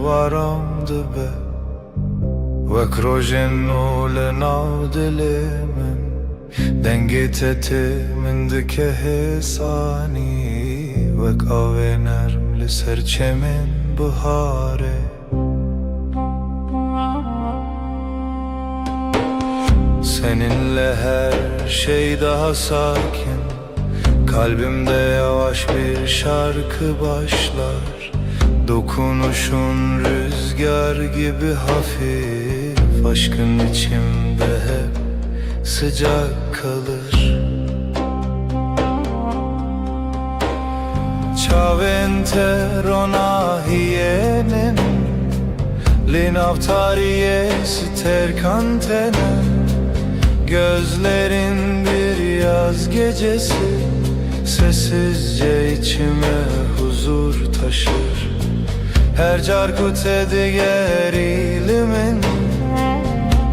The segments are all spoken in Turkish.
varam dibe Wek rojin u le navdili min Dengit eti min dike hisani Wek ave nerm li ser çemin bihare Seninle her şey daha sakin Kalbimde yavaş bir şarkı başlar Dokunuşun rüzgar gibi hafif Aşkın içimde hep sıcak kalır Çaventero hiyenin Linavtariye sterkantene Gözlerin bir yaz gecesi Sessizce içime huzur taşır Her carkute diğer ilimin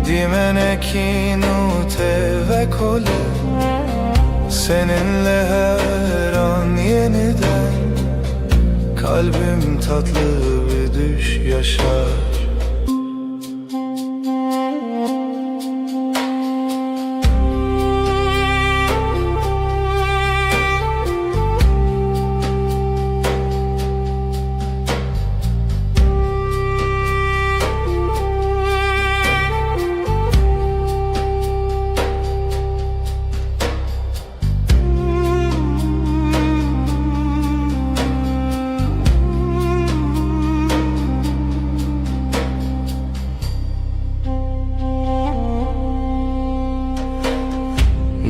Dimenekinu ve kole Seninle her an yeniden Kalbim tatlı bir düş yaşar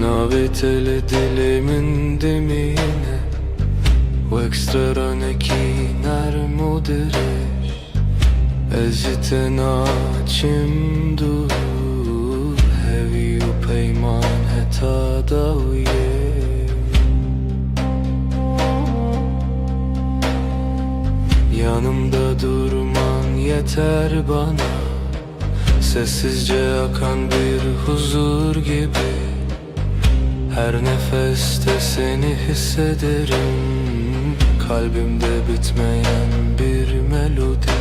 Navetele dilimin demine Wek straneki nermudirish Ezite naçim dur Hevi u peyman heta davye Yanımda durman yeter bana Sessizce akan bir huzur gibi Her nefeste seni hissederim Kalbimde bitmeyen bir melodi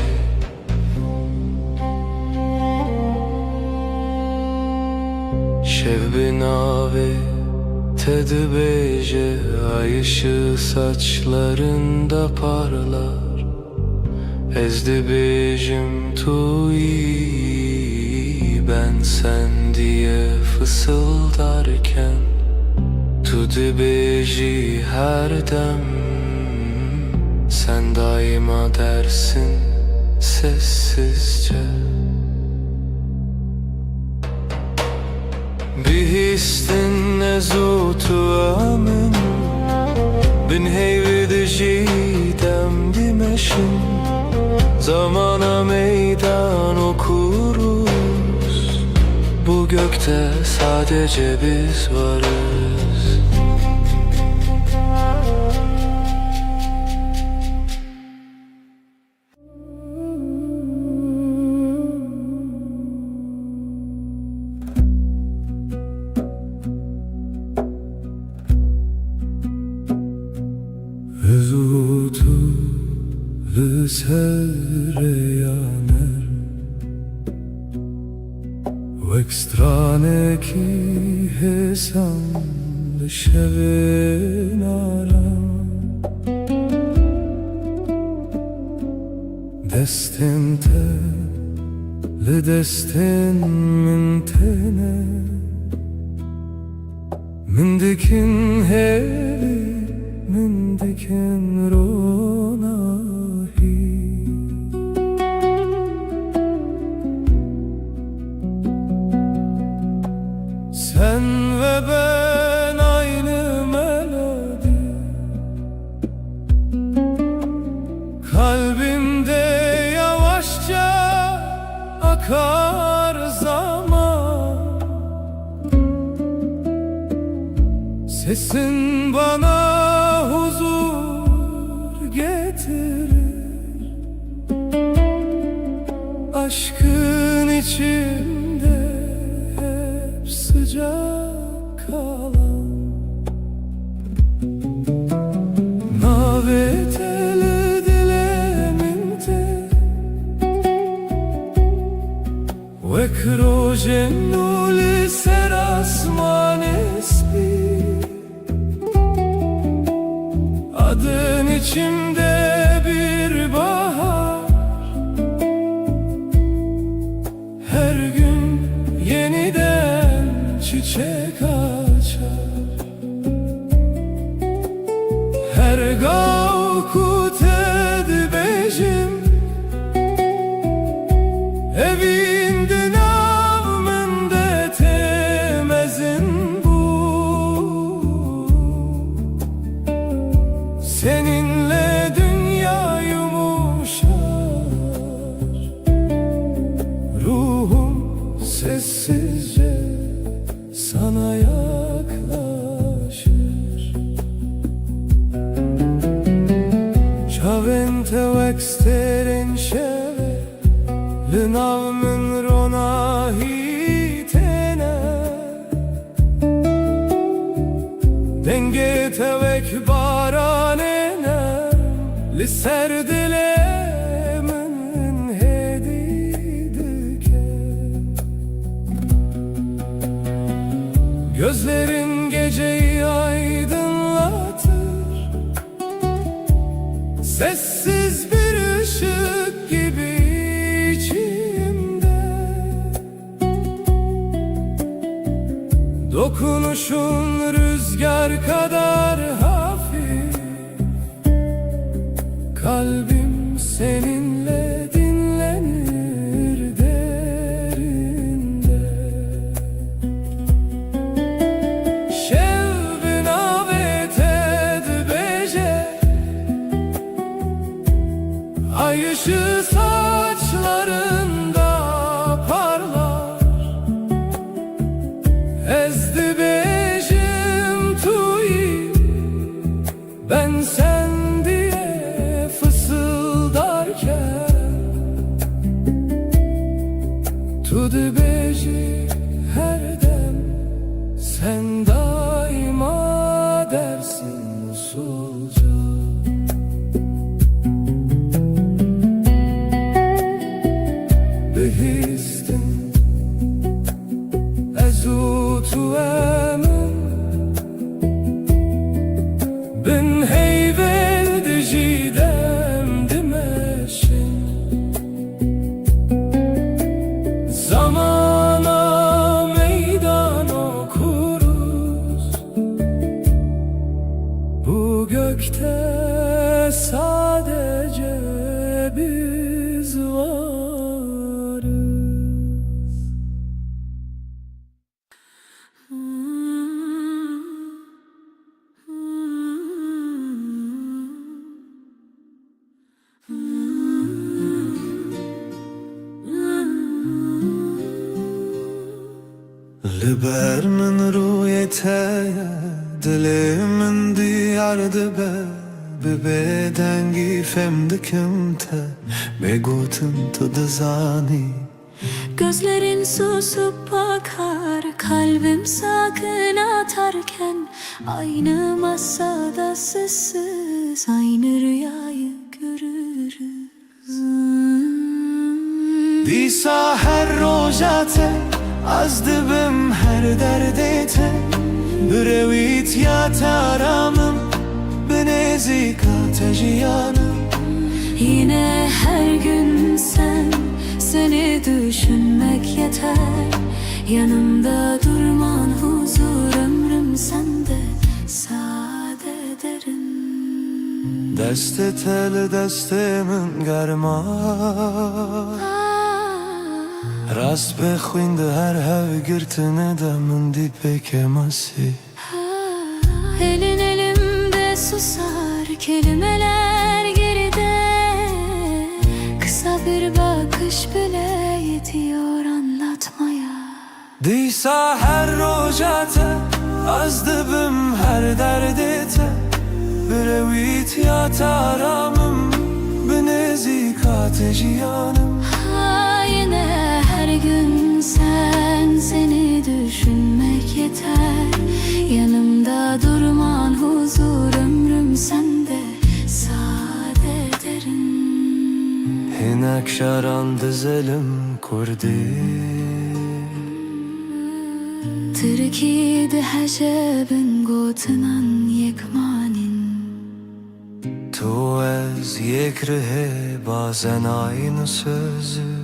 Şevbi nave tedbeje Ay ışığı saçlarında parlar Ezdi bejim tuyi Ben sen diye fısıldarken Tu dibeji her dem Sen daima dersin sessizce Bir histin nezutu amin Bin heyvi dijidem dimeşin Zamana meydan okuruz Bu gökte sadece biz varız Ezutu sereyaner Wek straneki hesam Şevenaram Destinte le destin min tene Min dikin hevi Min dikin ronahi Sen ve ben aynı melodi Kalbimde yavaşça akar zaman Sesin bana huzur getirir Aşkın içimde hep sıcak kalan Navetele dilemimde ve crogenul serasmanes bir. Adın içimde bir bahar, her gün yeniden çiçek açar. Her gavkut edbejim evinde navmende temezin bu. Seninle dünya yumuşar, ruhum sessizce sana yaklaşır. Chavente vexteren şeve Lınavmın rona hitene, denge tevek baranene Lisserdilemin hedidike. Gözlerin geceyi aydınlatır, sessiz bir ışık gibi içimde. Dokunuşun rüzgar kadar hafif, kalbim seninle dinlenir derinde. Şevbin avet edbeje, ay ışığı saçlarında parlar. Ezdi bejim tuyi, ben sen diye fısıldarken. Tudu beji her dem, sen daima dersin usulca. Behistin ezutu emin, bin heyvel dijidem dimeşin. Zamana meydan okuruz, bu gökte sadece biz varız. Liber min ruyete dilimin diyardı be. Be dengi fem dikimte begotin tu dizani. Gözlerin susup bakar, kalbim sakın atarken. Aynı masada sessiz, aynı rüyayı görürüz. Disa her rojate az dibim her derdete. Brevit ya taramım benezika tejiyanım. Yine her gün sen, seni düşünmek yeter. Yanımda durman huzur, ömrüm sende sade derin. Deste tel destemin germa, rast bexwinde her hev girtine de min di pekemasi. Elin elimde susar, kelimeler geride. Kısa bir bakış bile yetiyor anlatmaya. Disa her rojate az dibim her derdete. Brevit ya taramım benezika tejiyanım. Yine her gün sen, seni düşünmek yeter. Yanımda durman huzur, ömrüm sende sade derin. Hinek şaran dizelim کردی تركيد حجاب قوتنا يكمانين تو از یک ره bazen aynı sözü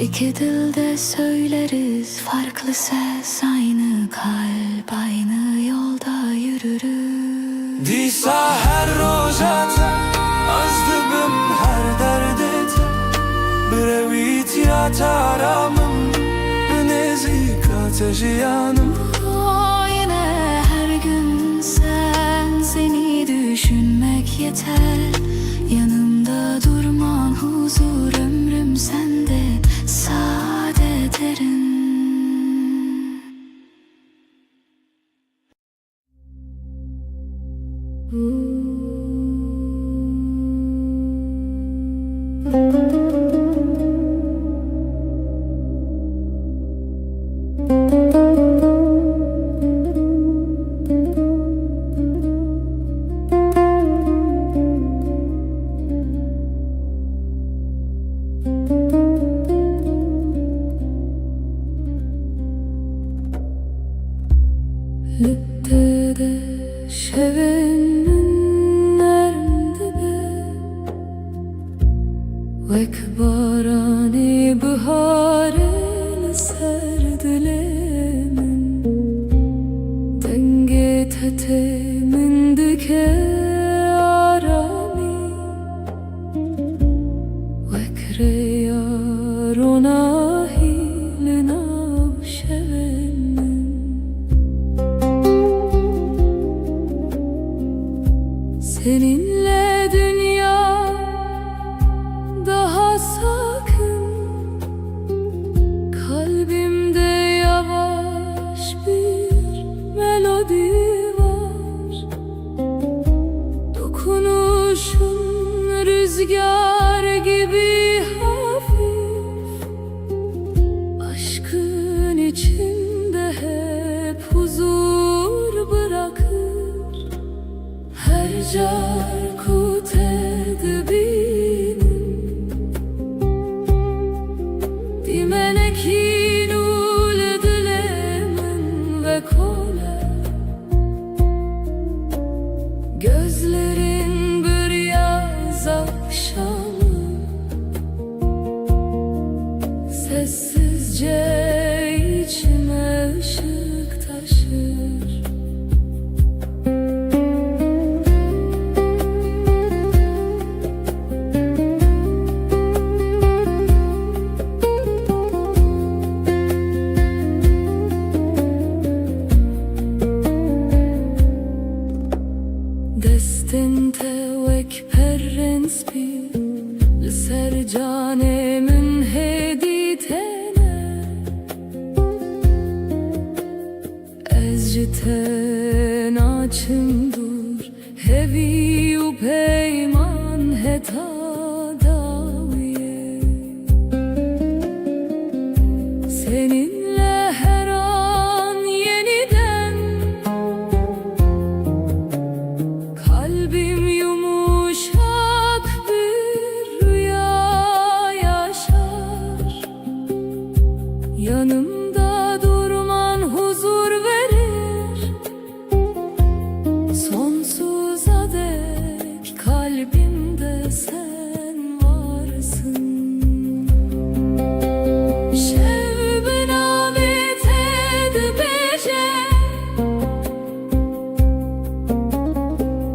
İki dilde söyleriz farklı ses, aynı kalp, aynı yolda yürürüz. دیسا هر روزت از دبم هر دردت برویت یا ترامم نزیک ateşi yanım Yine her gün seni düşünmek yeter. Yanımda durman huzur, ömrüm sende saadet erin. Lüttede şevenin nerede ve kbarani baharın serdilemin denge tetemin dike arami ve kreyar ona hilina şevenin seninle dünya daha sakın. Kalbimde yavaş bir melodi var. Dokunuşun rüzgar gibi hafif. Aşkın içinde hep huzur bırakır. Her carkut edibinin Dimenekin ul dilemin ve kole Gözlerin bir yaz akşamı Sessizce içime ışık taşır. Destinte vek perrens bir Sercanemin heditene Ezciten açımdur Hevi u peyman heta daviye Seninle her an yeniden Kalbim yumuşak bir rüya yaşar. Yanımda durman huzur verir. Sonsuza dek kalbimde sen varsın. Şevben avet edbece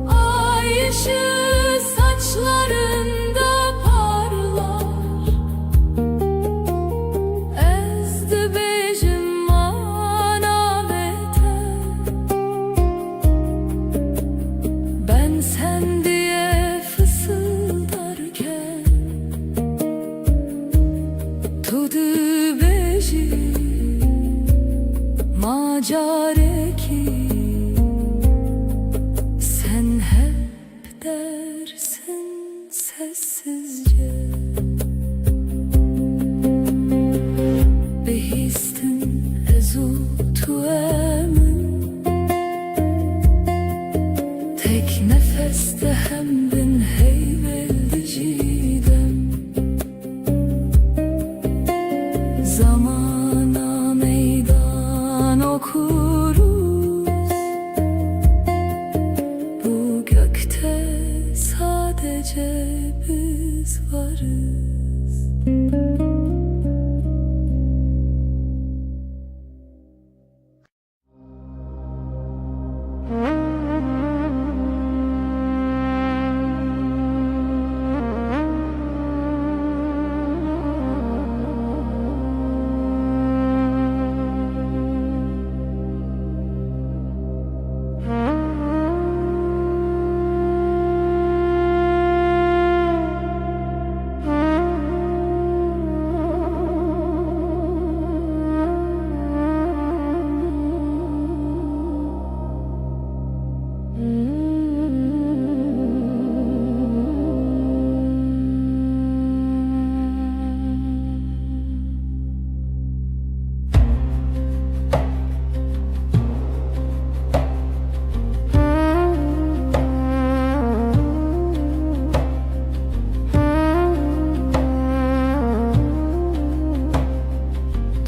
Ay ışığı saçlarında parlar. Ezdi bejim manavete Ben sen diye fısıldarken Tudu beji macareki Sen hep dersin sessizce Behistin ezu tuemin Tek nefeste hem bin heyveldi cidem Zamana meydan okuruz. Bu gökte sadece biz varız.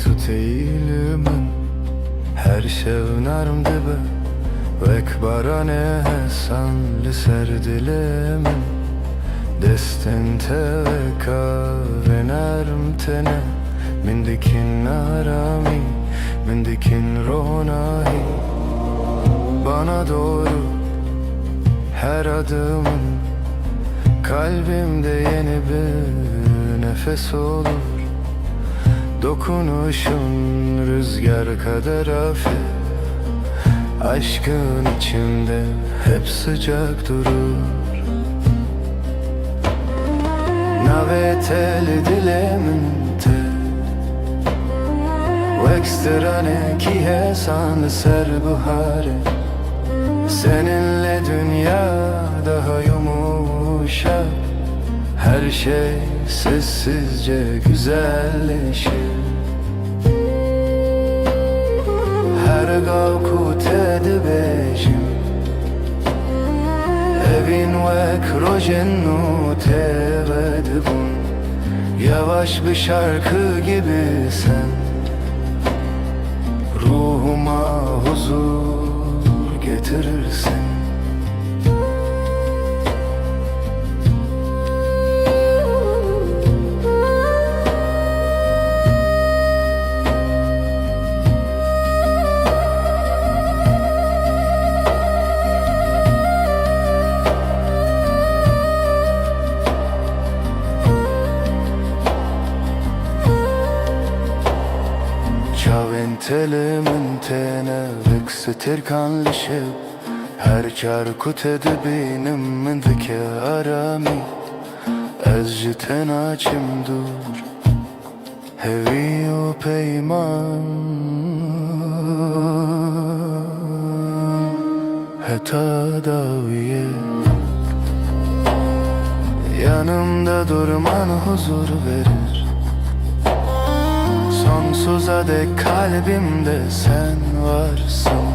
Tut eğilimin her şevnarm dibe Vek barane hesan li ser dilimin Destin te veka ve narm tene Min dikin arami, min dikin ronahi Bana doğru her adımın Kalbimde yeni bir nefes olur Dokunuşun rüzgar kadar hafif Aşkın içimde hep sıcak durur Naveteli dilemente Vekstrane ki hesan ser buhare Seninle dünya daha yumuşak Her şey sessizce güzelleşir Her gavkut edibejim Evin vek rojennu tevedibun Yavaş bir şarkı gibi sen Ruhuma huzur getirirsin Telimin tene veksetir kanlışıp Her çarkut edibinin min dike arami Ez jiten açım dur Hevi o peyman Heta daviye Yanımda durman huzur verir Sonsuza dek kalbimde sen varsın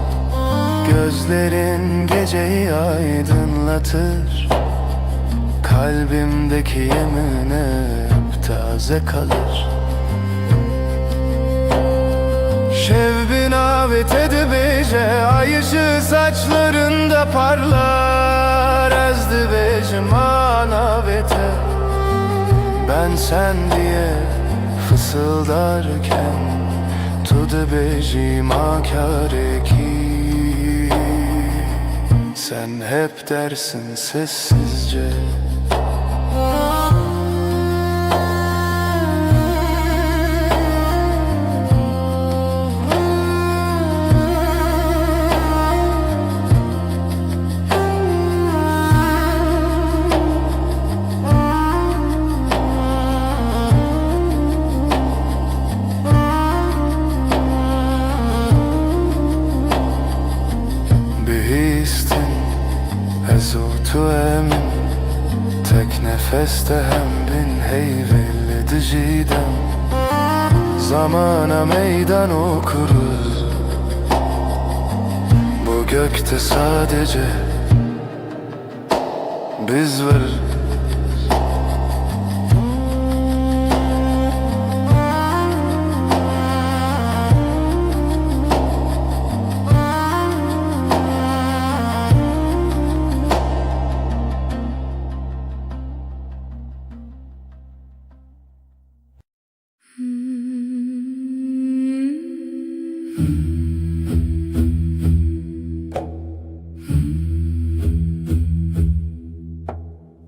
Gözlerin geceyi aydınlatır Kalbimdeki yemin hep taze kalır Şevbin avet edibece Ay ışığı saçlarında parlar Ezdibecim anavete Ben sen diye fısıldarken Tudu bejim akareki Sen hep dersin sessizce Tu emin tek nefeste hem bin heyvelli diciden Zamana meydan okuruz Bu gökte sadece biz varız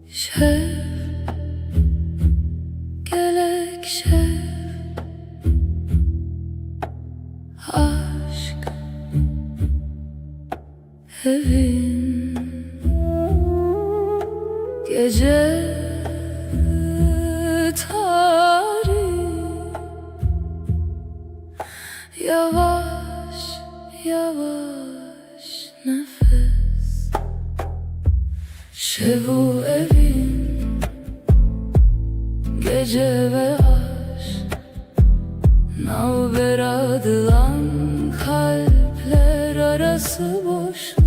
Şef, gerek şef, aşk evin gece tarih, yavaş yavaş nefes. Şevu evin gece ve aşk, navber adılan kalpler arası boşluk.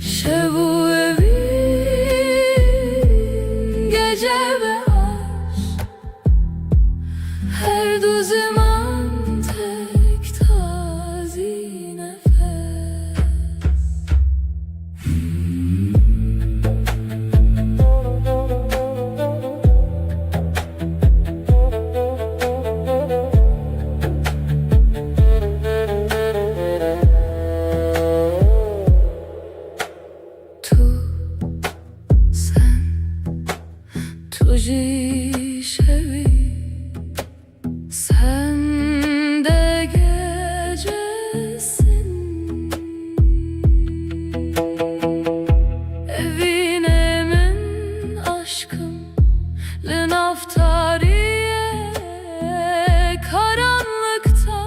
Şevu evin gece ve aşk, her du zaman tek tazi nefes. Tuji şevi, sen de gecesin. Evine min aşkım, lin aftariye, karanlıkta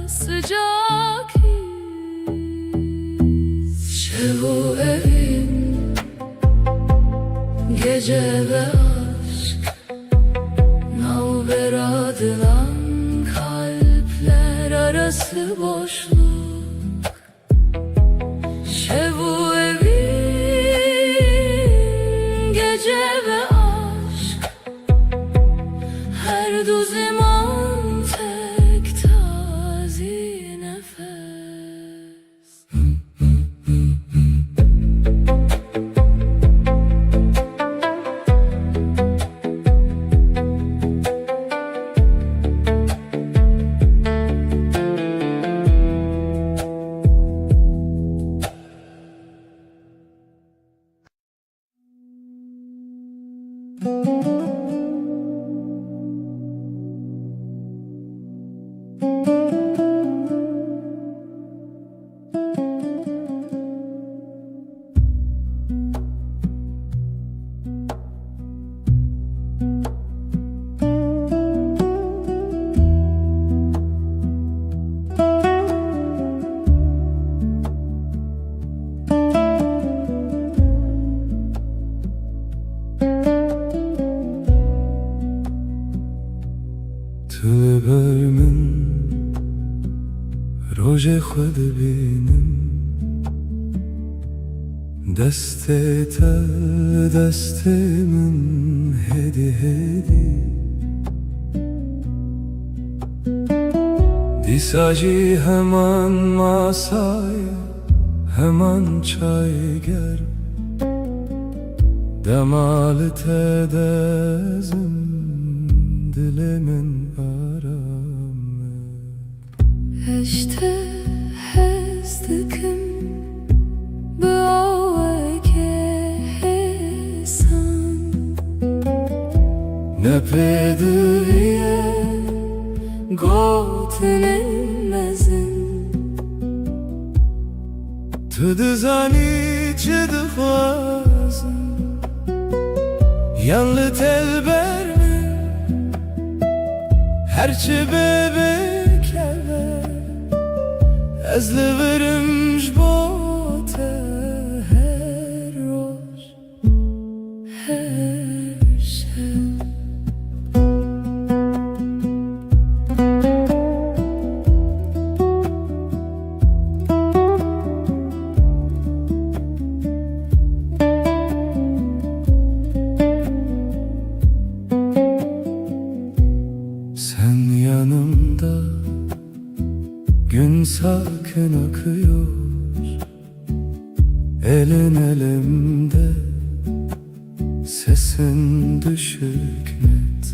sıcak his. Şevu evin gece ve aşk, navber adılan kalpler arası boşluk. Şevu evin gece ve aşk, her du zaman tek tazi nefes. Tılber min roje xwed bînim, destê te destê min hêdî hêdî. Dîsa jî heman masayê, heman çayger, demalê te dezim dilê min arame. Eşte hez dikim bi aweke hesan, Ne pêdiviye gotinên mezin. tu dizanî çi dixwazim, yan li telber min her çi bêbêkeve, ez li virim ji bo te Her roj, her şev. Sen yanımda, gün sakin akıyor, elin elimde, sesin düşük net.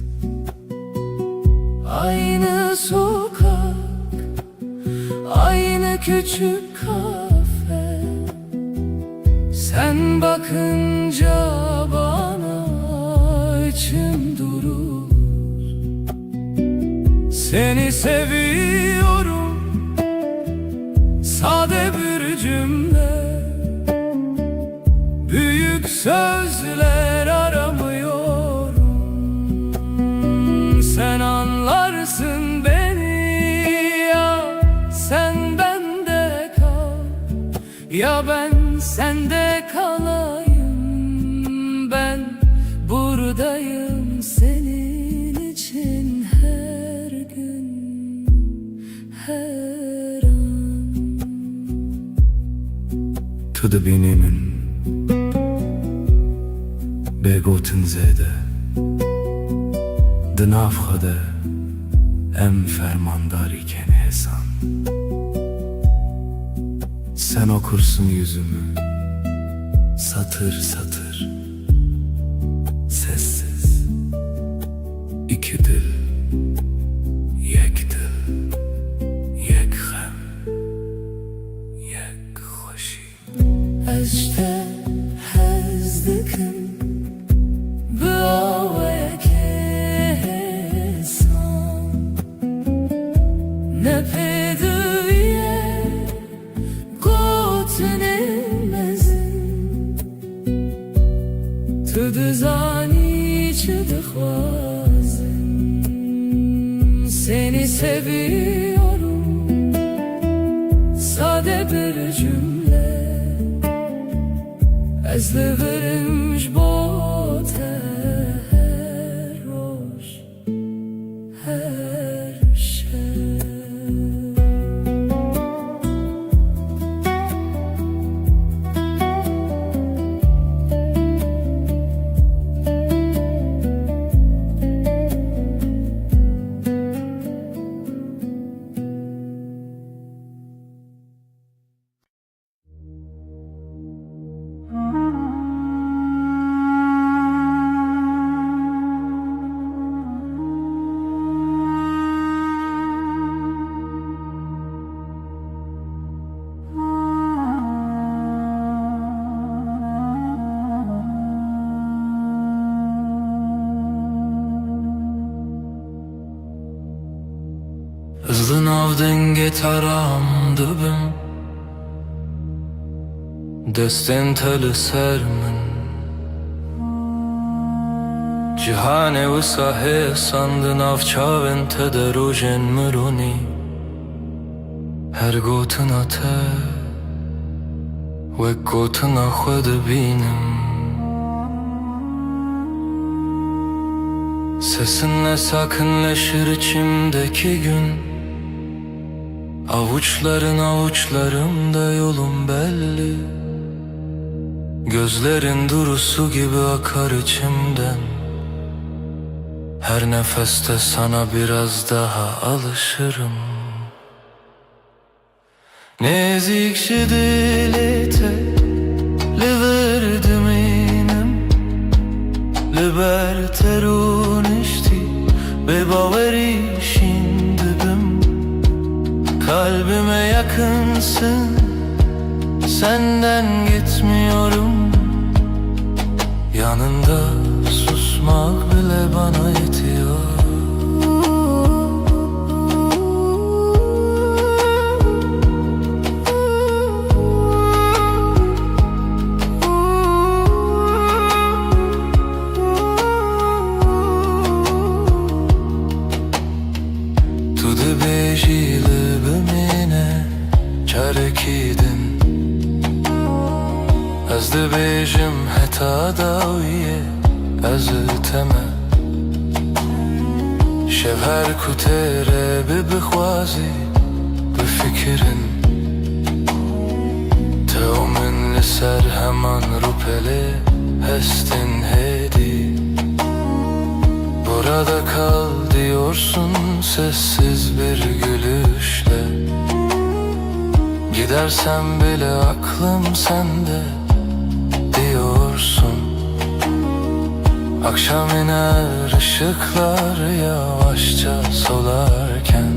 Aynı sokak, küçük kafe, sen bakınca bana içim durur. Seni seviyorum, sade bir cümle, büyük sözler aramıyorum. Sen anlarsın beni, ya sen bende kal, ya ben sende kalayım. Ben buradayım senin için her gün, her an. To the beginning begotten zede de nafhade em fermandar iken Hesan. Sen okursun yüzümü satır satır, sessiz. İki dil, yek dil, yek hem, yek hoşi. Eşte hezdikim Bıavaya kesan Ne pedüye Gotnemezin Tu zani çıdıkvazin Seni seviyorum, sade bir cümle, ez liverimş bote her roş, her şey. Hızlı nav denge taram dibim Destên te li ser min Cîhanê wisa hêsan di nav çavên te de rojên mironî Her gotina te wek gotina xwe dibînim Sesinle sakinleşir içimdeki gün Avuçların avuçlarımda yolum belli Gözlerin durusu gibi akar içimden Her nefeste sana biraz daha alışırım Nezikşi dilete Liverdim inem Liber terunişti Ve baverişin dibim Kalbime yakınsın Senden gitmiyorum Yanında susmak bile bana yetiyor Tu dibêjî bimîne çarekîdin Ez dibêjim heta dawiyê ez teme Şev her ku têre bibixwazî bifikirin Tev min li ser heman rûpelê hestin hêdî Burada kal diyorsun sessiz bir gülüşle Gidersem bile aklım sende diyorsun Akşam iner ışıklar yavaşça solarken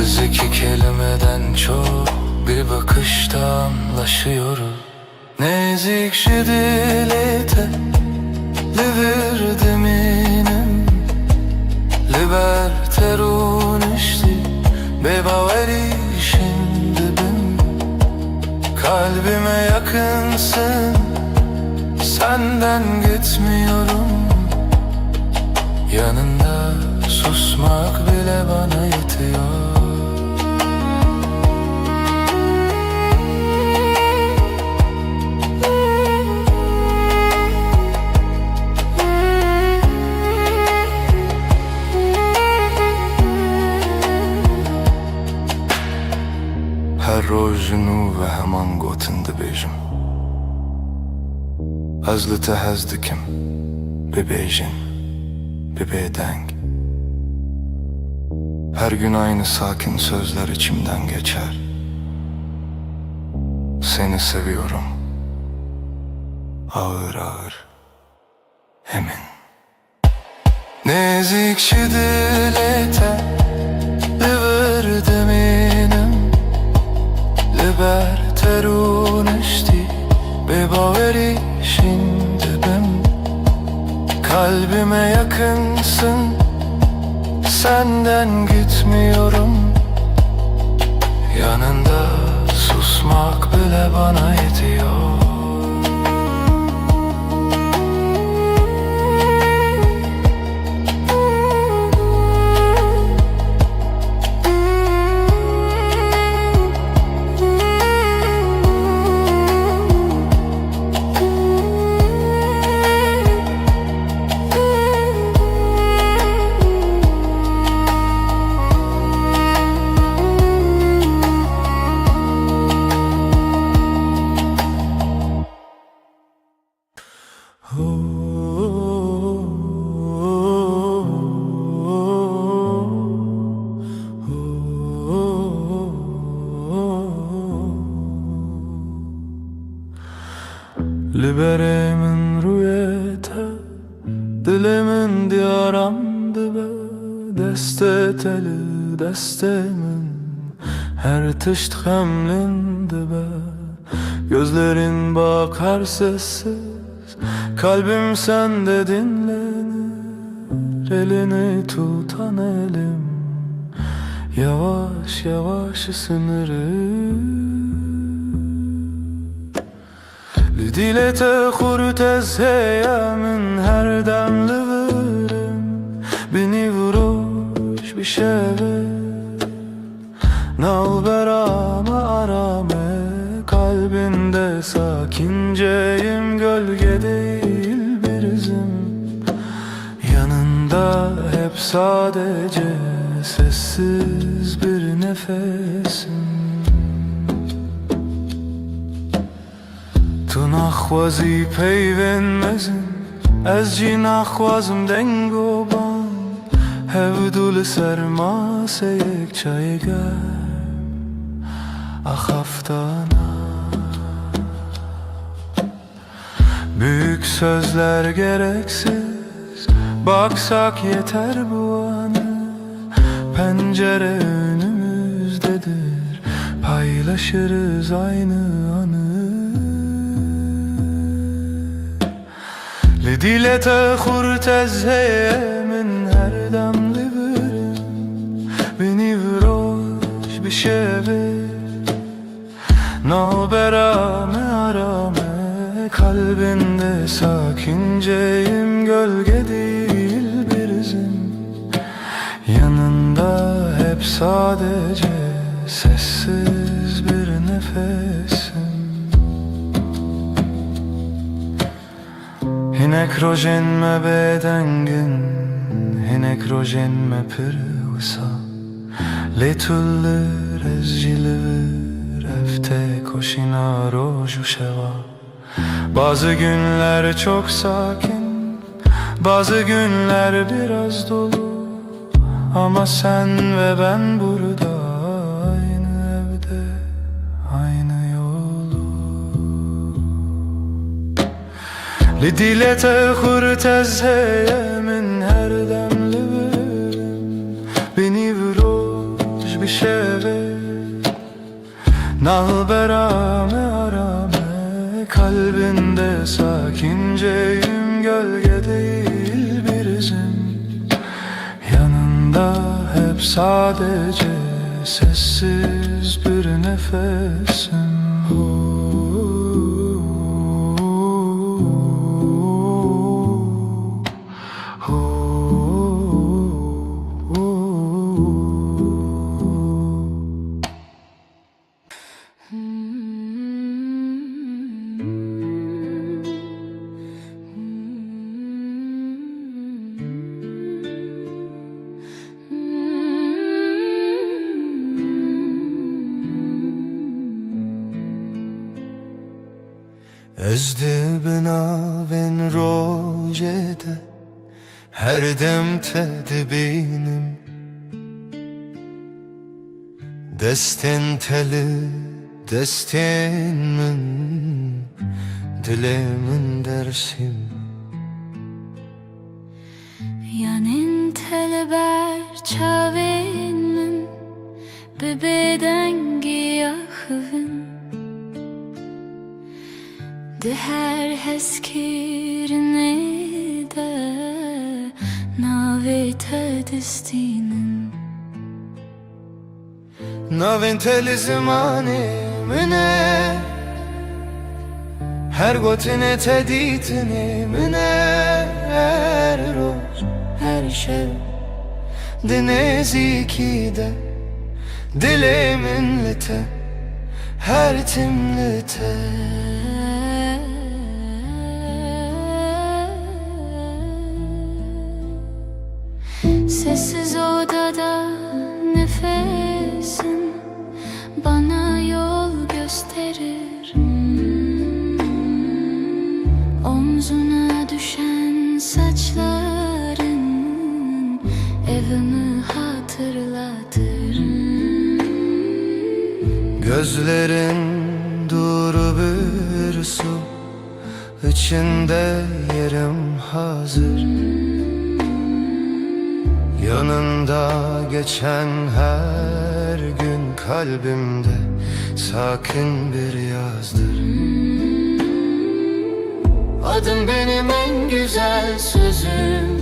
Biz iki kelimeden çok bir bakışta anlaşıyoruz. Nezik dilete liver minem Liberter unişti bebaveri şimdi ben. Kalbime yakınsın, senden gitmiyorum. Yanında susmak bile bana yetiyor. هر روز نو و همان گوتن دبیجم از لته هزدکم bebeyjin, bebeydenk. Her gün aynı sakin sözler içimden geçer. Seni seviyorum, ağır ağır, emin. Nezikçi dilete liverdim inem Liberter unişti bebaveri şimdi ben. Kalbime yakınsın, senden gitmiyorum. Yanında susmak bile bana yetiyor. Liberemin rüyete dilimin diyaramdı be. Deste teli destemin her tışt hemlindi be. Gözlerin bakar sessiz, kalbim sende dinlenir. Elini tutan elim yavaş yavaş ısınır. Lidilete hurtez heyemin her demli verim. Beni vuruş bir şeve nalberame arame. Kalbinde sakinceyim, gölge değil bir izim. Yanında hep sadece sessiz bir nefesim. تو نخوازی پیوندمزم از جی نخوازم دنگو بان هودول سرماسه یک چای گرم ahaftana. Büyük sözler gereksiz, baksak yeter bu anı. Pencere önümüzdedir, paylaşırız aynı anı. Lidilete hurtez heyemin her damlı verim. Beni vuruş bir şeve nalberame arame. Kalbinde sakinceyim, gölge değil bir izim. Yanında hep sadece sessiz bir nefesim. Hinek rojen me bedengin, hinek rojen me pırvısa. Letullir ezcilir, efte koşina roju şeva. Bazı günler çok sakin, bazı günler biraz dolu. Ama sen ve ben burada, aynı evde, aynı yolu. Lidilete hurtez heyemin her demli verim. Beni vuruş bir şey Nalberame arame kalbinde sakinceyim, gölge değil bir izim. Yanında hep sadece sessiz bir nefesim. Özde benaven rojede her dem tedbinim, desten teli desten min dilemin dersim. Yanin teleber çaven min bebeden giyahın de her heskirine de navete destinin. Naven teli zimani mine her gotine teditine mine her roz her şev dineziki de dilemin lite her timlite. Sessiz odada nefesin bana yol gösterir. Omzuna düşen saçların evimi hatırlatır. Gözlerin duru bir su, içinde yerim hazır. Yanında geçen her gün kalbimde sakin bir yazdır. Adın benim en güzel sözüm,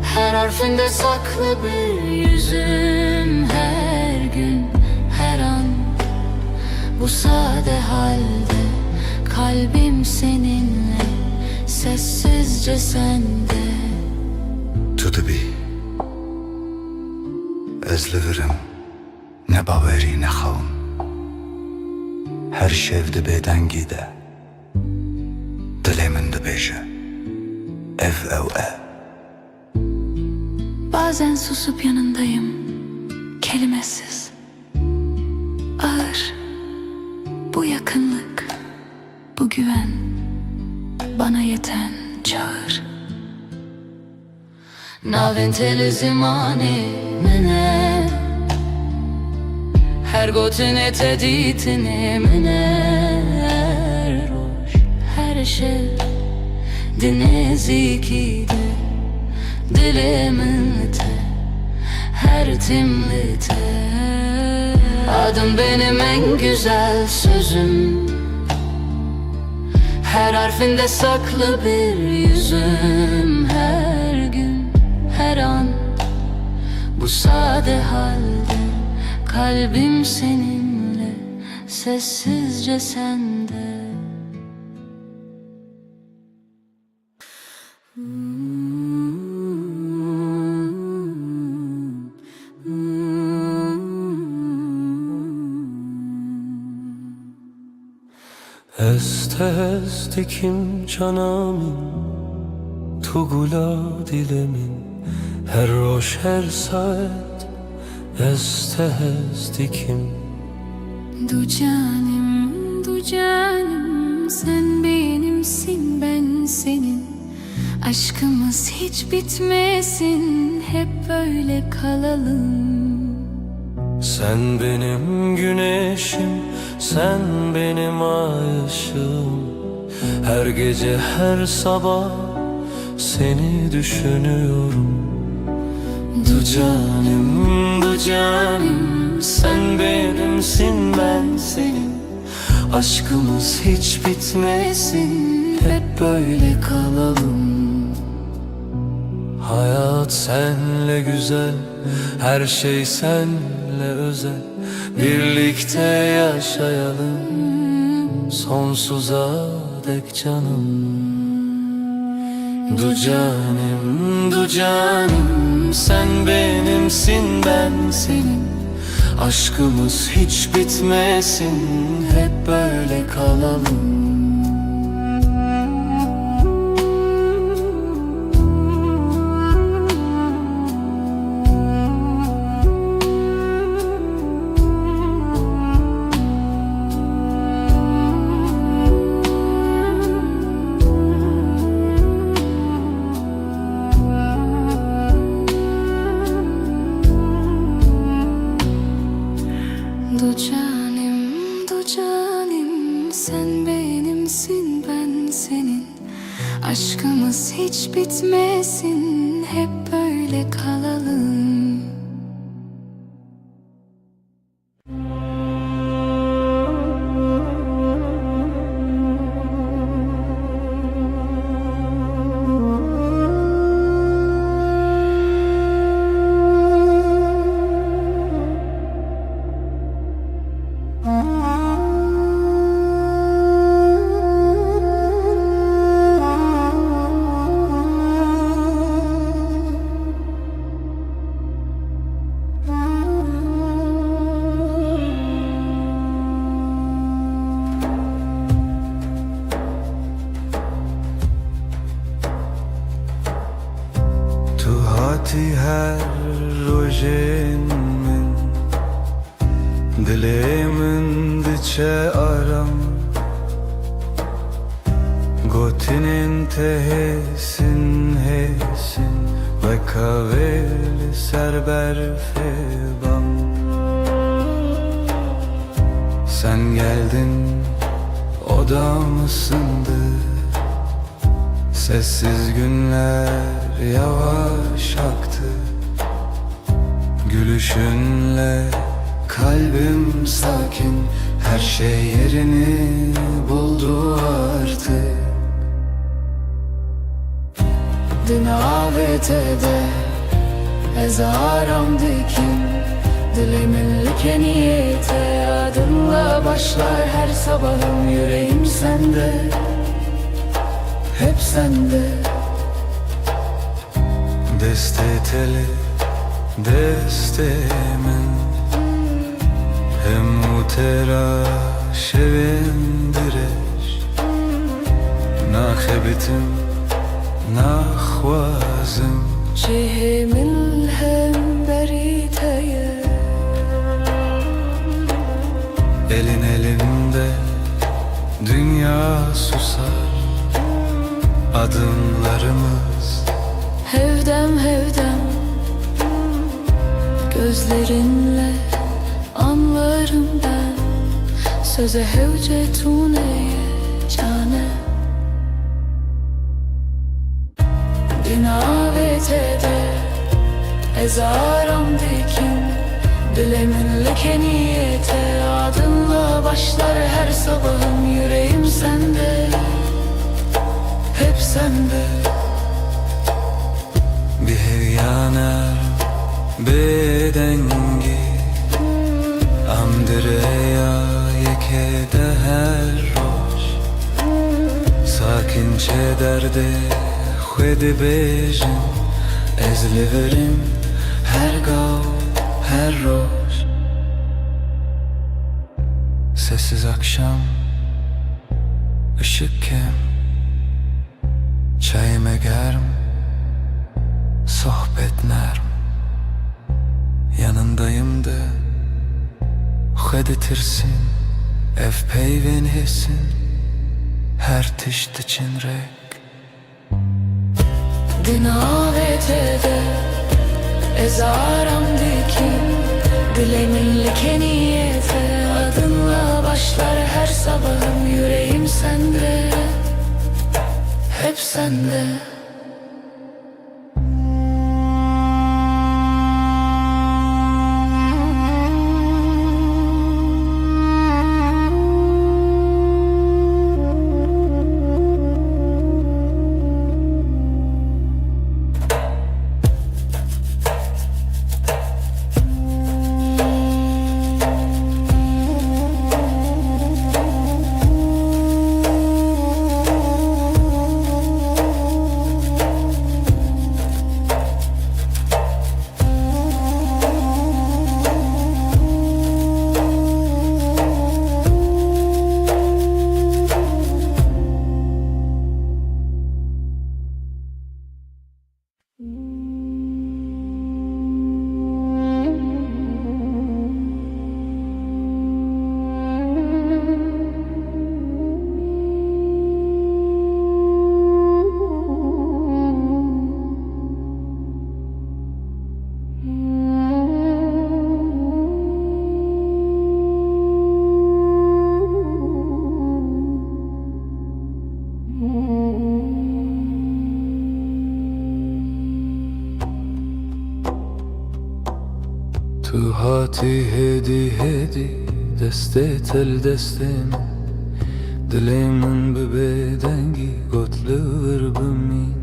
her harfinde saklı bir yüzüm. Her gün, her an bu sade halde kalbim seninle, sessizce sende. Tutubi ezlivirim ne baveri ne xavun, her şevdi beden gide dilemin dibêje ev ev ev. Bazen susup yanındayım, kelimesiz, ağır. Bu yakınlık, bu güven bana yeten çağır. Naven teli zimani mine her gotine teditine mine her roş her şev dineziki de dilemin te her timlite. Adın benim en güzel sözüm, her harfinde saklı bir yüzüm. Her gün, her an bu sade halde kalbim seninle, sessizce sende. Este dikim canamin tugula dilemin her roş her saat este dikim. Du canım sen benimsin, ben senin. Aşkımız hiç bitmesin, hep böyle kalalım. Sen benim güneşim, sen benim ay ışığım. Her gece her sabah seni düşünüyorum. Du canım Sen benimsin, ben senin. Aşkımız hiç bitmesin, hep böyle kalalım. Hayat senle güzel, her şey senle özel. Birlikte yaşayalım sonsuza dek canım. Du canım, du canım, sen benimsin, ben senin. Aşkımız hiç bitmesin, hep böyle kalalım. Du canim, sen benimsin, ben senin. Aşkımız hiç bitmesin, hep böyle kalalım. Tu hati her rojen min, dilemin diçe aram. Gotinin tehesin hesin, ve kaveli serber febam. Sen geldin, odam ısındı. Sessiz günler yavaş aktı. Gülüşünle kalbim sakin, her şey yerini buldu artık. Din avetede ezaram dikim, dilimin like niyete. Adınla başlar her sabahım, yüreğim sende, hep sende. Deste teli, deste min, hem utera şevindireş. Nakhebitim, nakhwazim, Cihimin hem beriteye. elin elimde dünya susar. Adımlarımız Hevdem hevdem, gözlerinle anlarım ben. Söze hevcetuneye cane. Dinavetede ezaram dikim, dilimin like niyete. Adınla başlar her sabahım, yüreğim sende, hep sende. bir hevyana bedengi, amdireya yekede her roş. Sakinçe derde xwedi bejin, ez liverim her gav her roş. Sessiz akşam, ışık kem, çayime germ, sohbet nerm. Yanındayım da xweditirsin, ev peyvên hesin, her tişt için rek. Dinavetede ezaram dikim, dilimin like niyete. Adınla başlar her sabahım, yüreğim sende, hep sende. تو هاتی هدی هدی دسته تل دستم Dilimin bebedengi gotluğur bümmin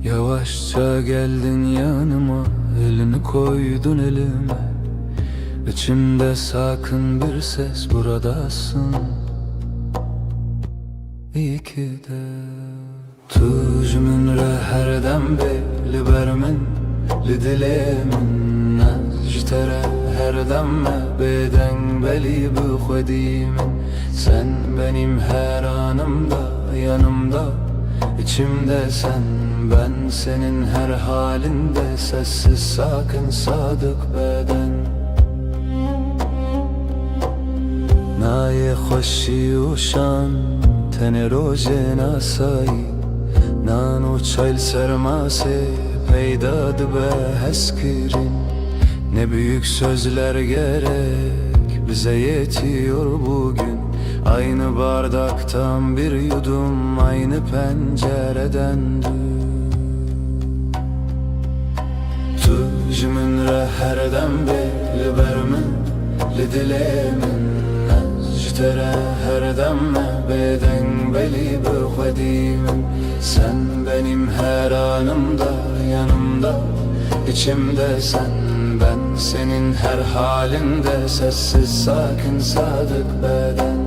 Yavaşça geldin yanıma elini koydun elime İçimde sakın bir ses buradasın İyi ki de Tuj min re her dem li ber min li dilê min ji te re her dem me bêdeng belî bi xwedî min Sen benim her anımda yanımda içimde sen Ben senin her halinde sessiz sakin sadık beden Naye خوشی و شان تن روژه ناسایی نان و çayl sermase peydad be heskirin Ne büyük sözler gerek bize yetiyor bugün Aynı bardaktan bir yudum aynı pencereden Tu min re her dem li ber min li dilê min Tere her demme beden beli bi xwedî min Sen benim her anımda yanımda içimde sen Ben senin her halinde sessiz sakin sadık beden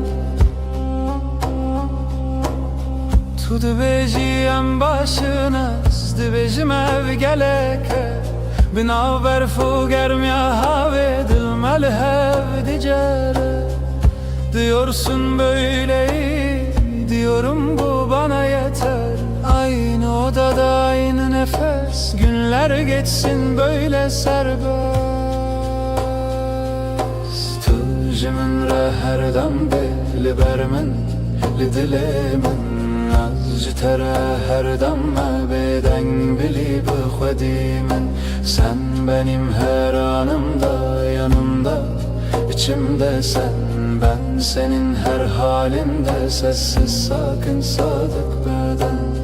Tu dibêjiyem başınas dibêjim ev geleke Binaver fu germiya havê dilmel hev dicere Diyorsun böyle iyi, diyorum bu bana yeter Aynı odada aynı nefes, günler geçsin böyle serbest Tu min re her dem li ber min li dilê min Az te re her dem me bêdeng bilî bi xwedî min Sen benim her anımda yanımda içimde sen Ben senin her halinde sessiz sakin sadık beden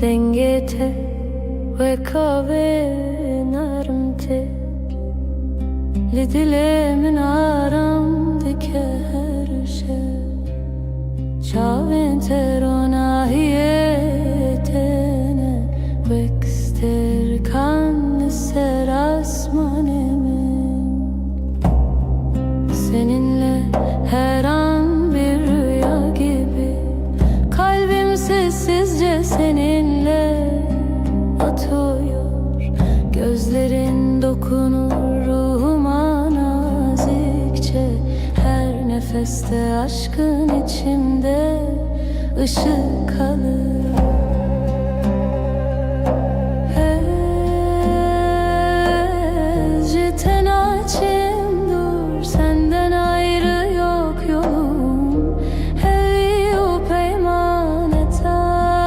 Dengete ve kahve narmte Li dilê min aram dike her şey Çavên te ronahiyê tene Wekster kan ser asmanê min Seninle her an bir rüya gibi Kalbim sessizce seninle atıyor Gözlerin dokunur ruhuma nazikçe Her nefeste aşkın içimde ışık kalır Tenacim dur senden ayrı yok yolum Hevi u peymaneta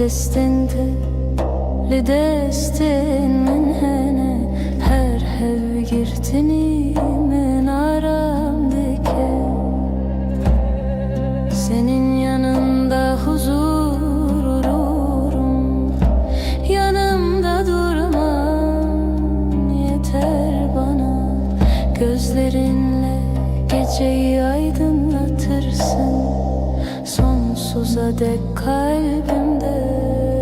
دستنده لدستن من هنه her hev girtini men aramdaki senin yanında huzur olurum, yanımda durman yeter bana. Gözlerinle geceyi aydınlatırsın, sonsuza dek kalbimde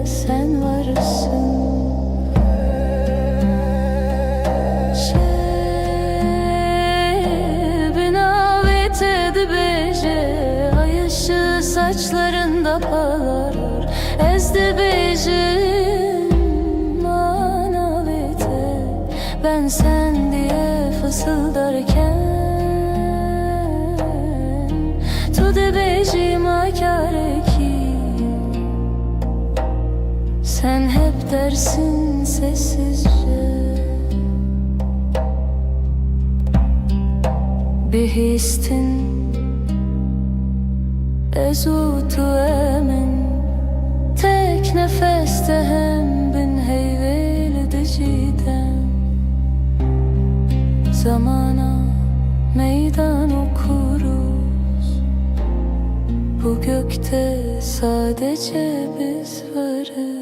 sen varsın. Ay ışığı saçlarında parlar, ezdi bejim manavete. Ben sen diye fısıldarken tu de bejim akare ki sen hep dersin sessizce. Bihistin ezutu emin tek nefeste hem bin heyvel diciden zamana meydan okuruz. Bu gökte sadece biz varız.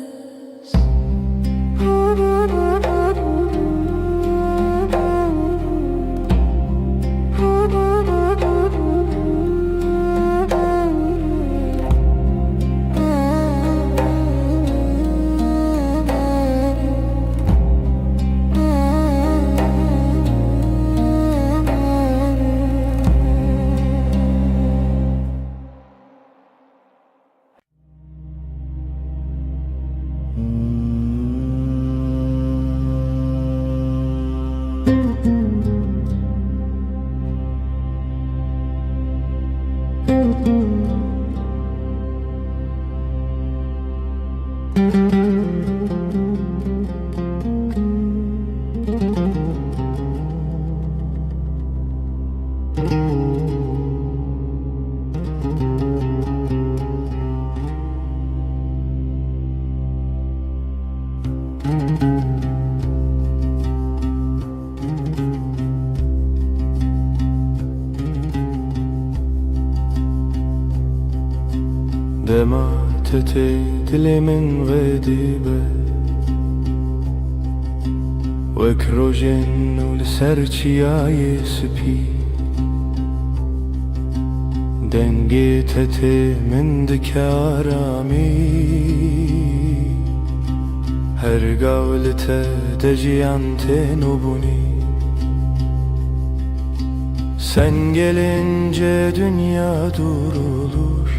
دمعت دل من غديبة وكروجن ولسرچياي سبي دنگيتت من دكارامي her gavlete deciyante nubuni. Sen gelince dünya durulur,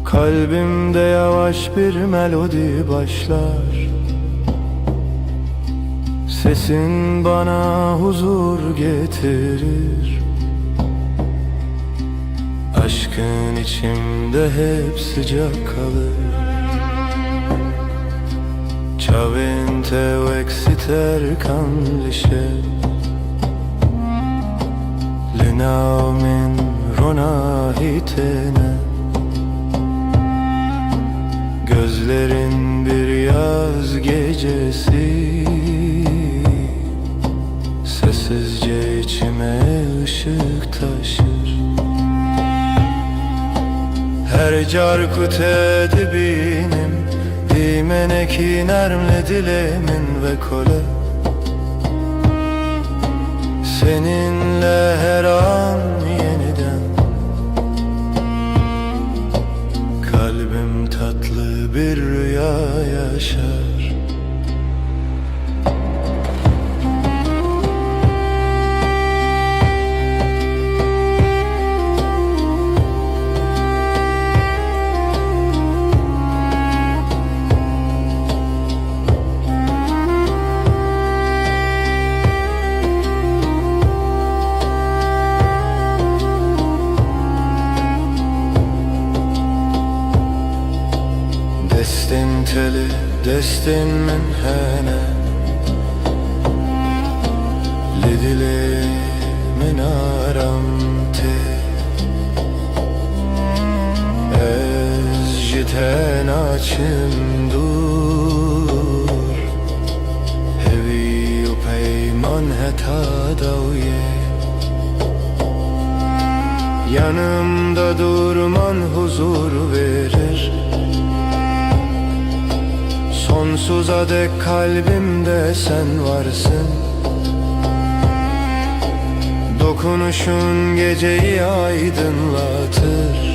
kalbimde yavaş bir melodi başlar. Sesin bana huzur getirir, aşkın içimde hep sıcak kalır. Ciavente exiter canlisce Linaumin ronahitene. Gözlerin bir yaz gecesi, sessizce içime ışık taşır. Her carkut edibinim Dimeneki nermle dilemin ve kole. Seninle her an yeniden kalbim tatlı bir rüya yaşar. Destin teli, destin min hene Lidili min aram te Ez داشم دور هوی و پیمان heta daviye Yanımda durman huzur verir Sonsuza dek kalbimde sen varsın Dokunuşun geceyi aydınlatır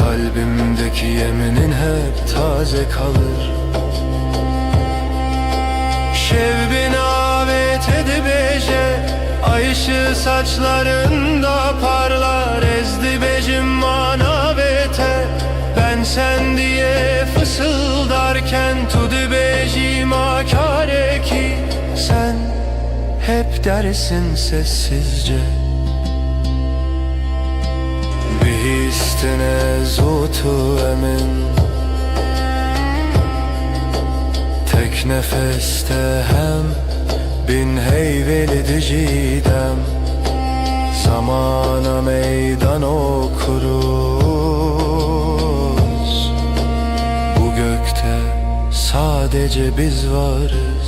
Kalbimdeki yeminin hep taze kalır Şevbin avet edibece Ay ışığı saçlarında parlar Ezdi becim manavete Ben sen diye fısıldarken Tudu becim akare ki Sen hep dersin sessizce Bihistine zutu emin Tek nefeste hem bin heyveli dicidem Zamana meydan okuruz Bu gökte sadece biz varız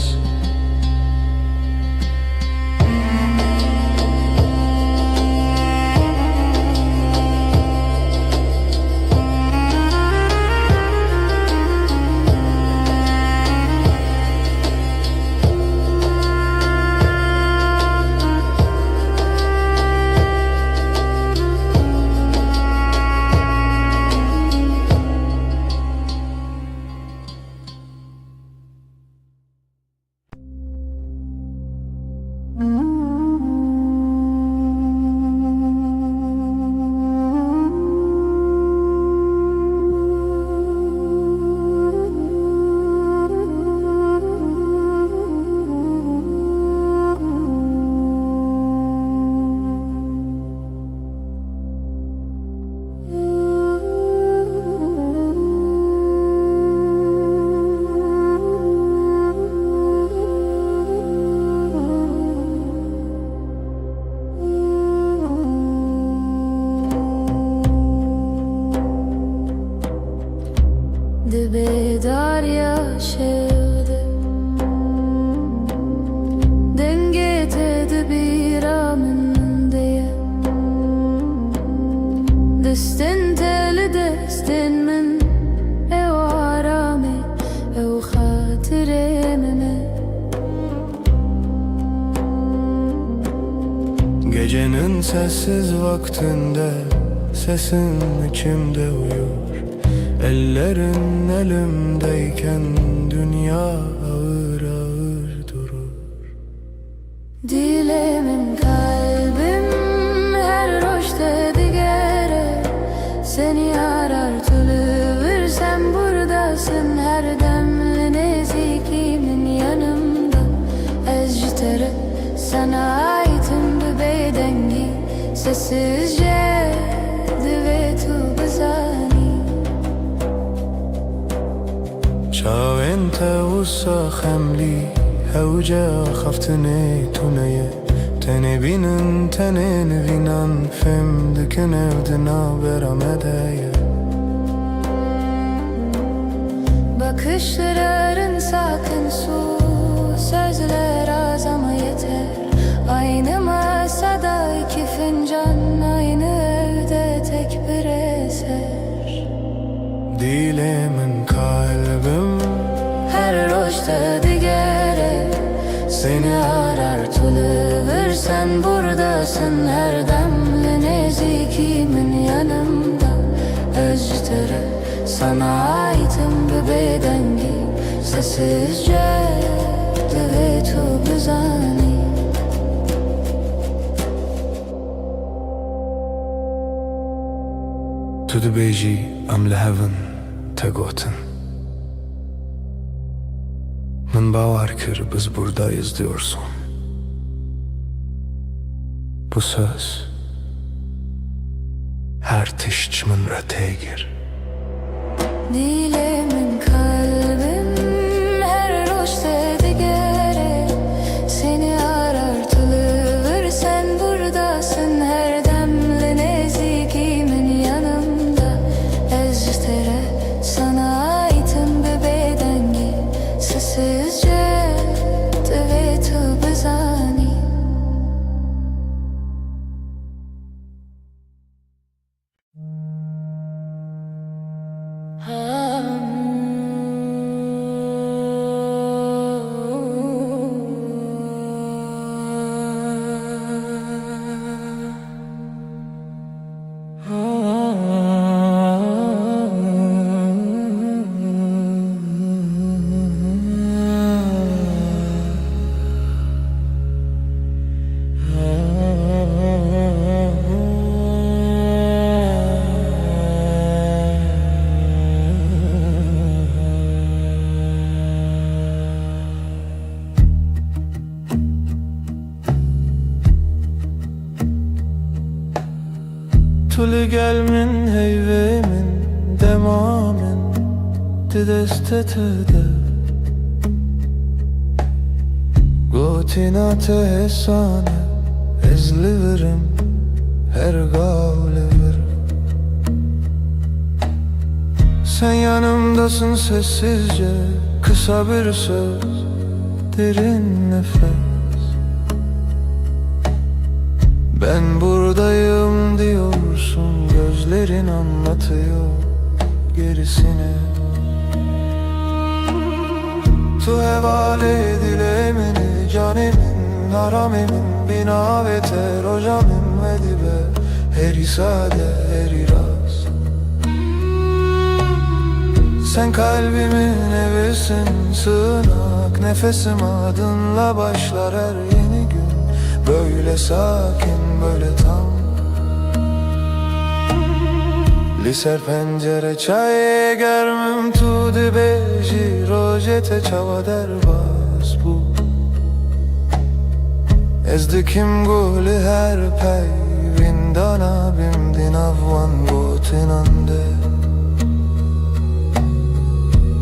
Bedar yaşadı Denge tedbir amın diye Destin teli destin min Ev arame ev hatiremime Gecenin sessiz vaktinde Sesin içimde uyur Ellerin elimdeyken dünya ağır ağır durur Dilemin kalbim her roşta digere Seni arar tülüvür sen buradasın her demli nezikimin yanımda Ectere sana aitim bir bedengi Sessizce divetu bizani شاو انت وصا خملي هوجا خفتني تونية تنبينن تنبينن فم دكن evdina beramedeye Bakışların sakın su Sözler az ama yeter Aynı masada iki fincan Aynı evde tek bir eser Dilemin kalbim Her roşta digere Seni arar tülüvür sen buradasın her demli nezikimin yanımda Öztere sana aitim bir bedengi Sessizce divetu bizani Tu dibêjî em li hevin te gotin Min bawer kir biz buradayız diyorsun Bu söz her tişt min re tê gir Dilemin kalbim her roşta digere Seni arar tülüvür sen buradasın her demli nezikimin yanımda Eztere sessizce دويت بزاني Tuli gelmin heyvemin demamin Didestetede Gotinate hesane ezliverim her gavleverim Sen yanımdasın sessizce kısa bir söz derin nefes Ben buradayım diyorsun gözlerin anlatıyor gerisini Tu hevale dilemeni canimin haramemin bina ve terocamim ve dibe heri sade heri rast Sen kalbimin evisin sığınak nefesim adınla başlar her yeni gün Böyle sakin böyle tam Liser pencere çay germim tu dibeji rojete çava derbas bu Ezdikim guli her pey vindana bimdin avvan gotinande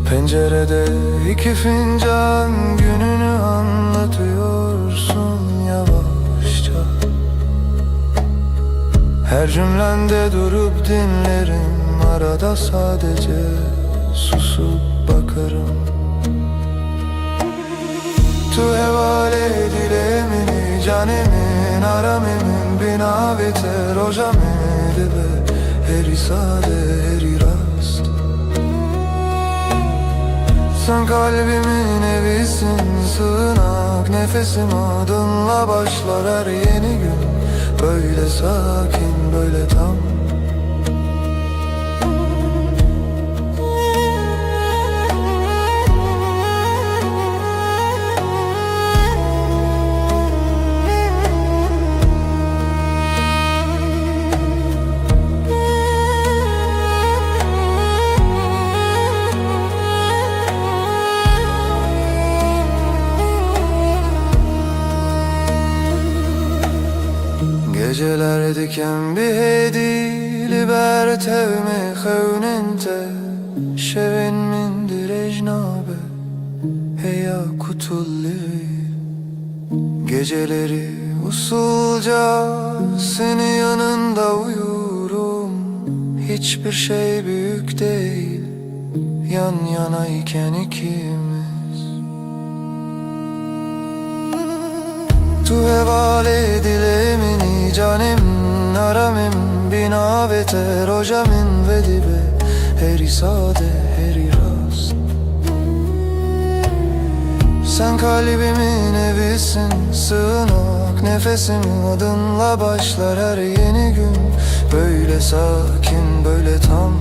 Pencerede iki fincan gününü anlatıyorsun yavaşça Her cümlende durup dinlerim Arada sadece susup bakarım Tu hevale dilemini canimin aramemin bina ve terojamedi be Heri sade heri rast Sen kalbimin evisin sığınak nefesim adınla başlar her yeni gün Böyle sakin böyle tam Geceler diken bir hedi libertevme xewnente Şevin min direjnabe heya kutulli Geceleri usulca senin yanında uyurum Hiçbir şey büyük değil yan yanayken ikimiz Tu hevale dilemini canim naramim bina ve terojamin ve dibe heri sade heri rast Sen kalbimin evisin sığınak nefesim adınla başlar her yeni gün Böyle sakin böyle tam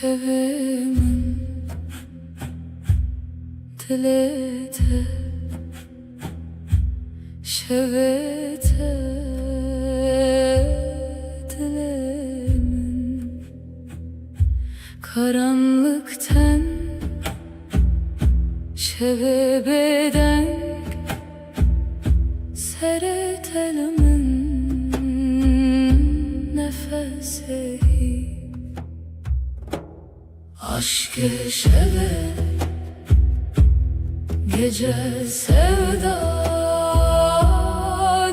Şevimin dilete şevete dilene karanlıktan şevebeden seretelimin nefesi aşk-ı şeve gece sevda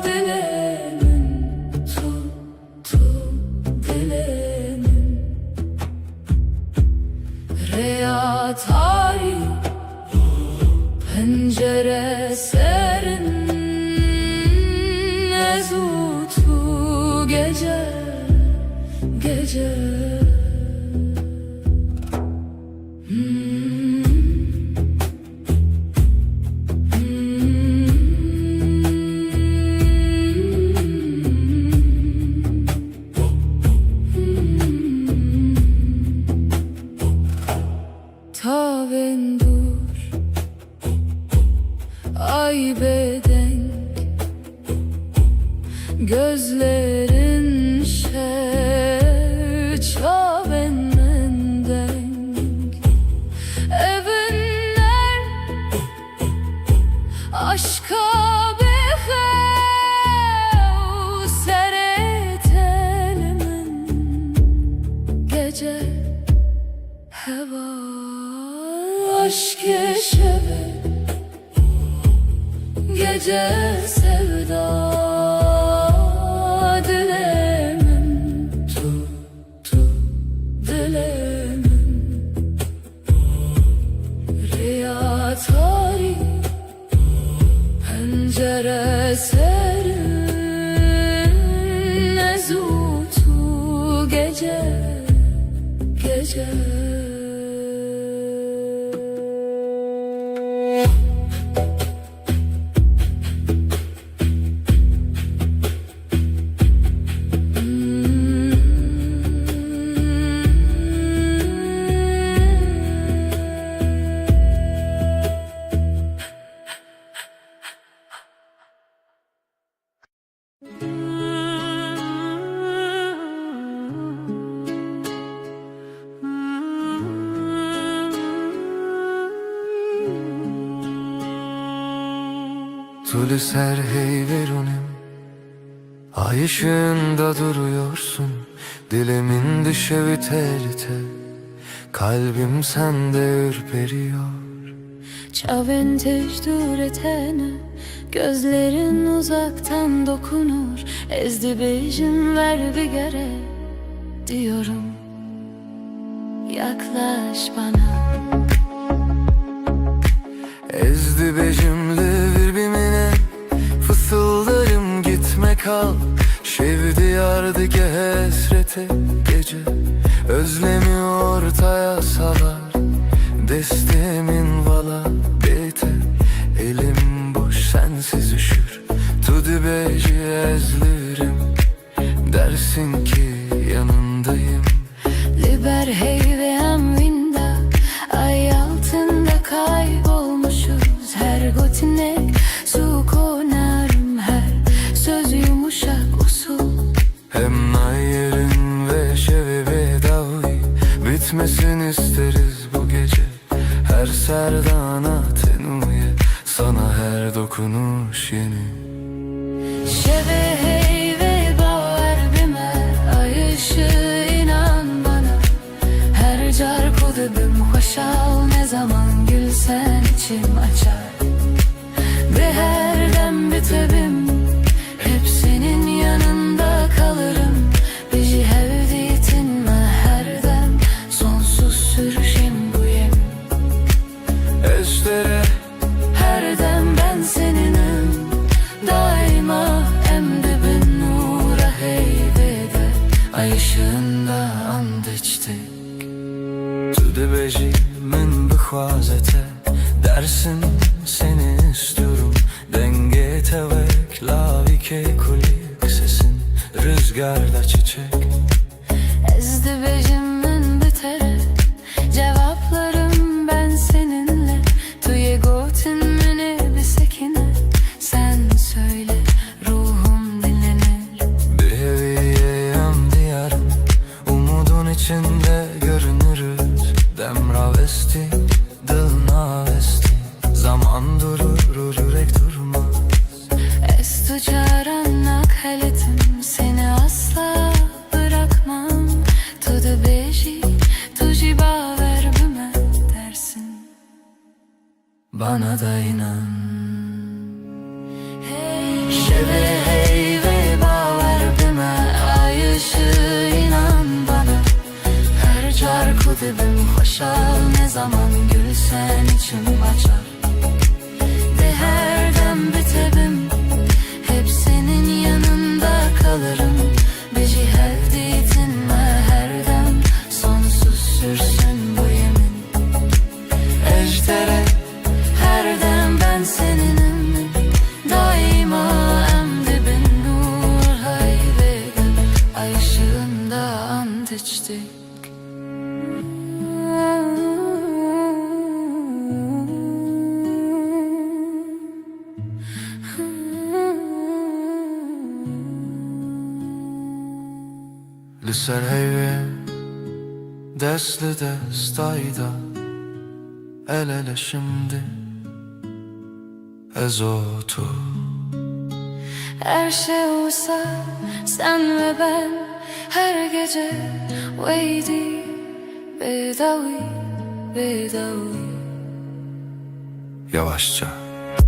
dilemin tuttu dilemin Reya tari pencere serin ezutu gece gece Tavendur ay bedenk gözlerin çaven mendenk evinler aşka behev seretelimin gece heva aşk-ı şeve gece sevda dilemin tuttu dilemin Riya tari pencere serin ezutu gece gece Tülü ser hey verunim, ay ışığında duruyorsun. Dilimin düşevi tel tel, kalbim sende ürperiyor. Çaven tecdür etene gözlerin uzaktan dokunur. Ezdi bejim ver bir gere diyorum. Yaklaş bana. Ezdi bejimli birbirine, fısıldarım gitme kal. Şevdi yardı ki hasrete gece, özlemi ortaya salar. Destemin vala bete, elim boş sensiz üşür. Tudu beji ezlirim, dersin ki yanındayım. Liber hey ve amvinda, ay altında kaybolmuşuz. Her gotinek su konarım, her söz yumuşak usul. Hem nayerin ve şevevi davi, bitmesin isteriz bu gece. Her serdana tenuye, sana her dokunuş yeni. Şeve hey ve baver bime, ay ışığı inan bana. Her car kudubim hoşal, ne zaman gülsen içim açar. Ve her dem bitebim, hep senin yanında kalırım. Bizi hevdiyetinle her dem, sonsuz sürüşüm bu yem. Estere Her dem ben seninim, daima emdibin nura heybede. Ay ışığında and içtik. tudu beji min bixwazete, dersin seni istiyorum. Denge tevek lavike kulik sesin, rüzgarda çiçek. Ezdi bejimin bitere, cevaplarım ben seninle. Tuye gotin mini bir sekine, sen söyle ruhum dinlenir. Bir heviyeyem diyarım, umudun içinde görünürüz. esti, dılına esti. Zaman durur, yürek durmaz. Es tu çağıranak heletim, seni asla bırakmam. Tudu beji, tuji baver büme dersin. Bana da inan. Şeve hey ve baver büme, ay ışığı inan bana. Her çarkı dibim hoşal, ne zaman gülsen içim açar. De her dem bitebim, hep senin yanında kalırım. Biji hevditinme her dem, sonsuz sürsün bu yemin. Ejder'e her dem ben seninim. Daima en dibin nur hayvedim, ay ışığında ant içtik. Liser heyve, desli destayda. El ele şimdi, ezotu. Her şey olsa sen ve ben, her gece veydi bedavi bedavi. Yavaşça,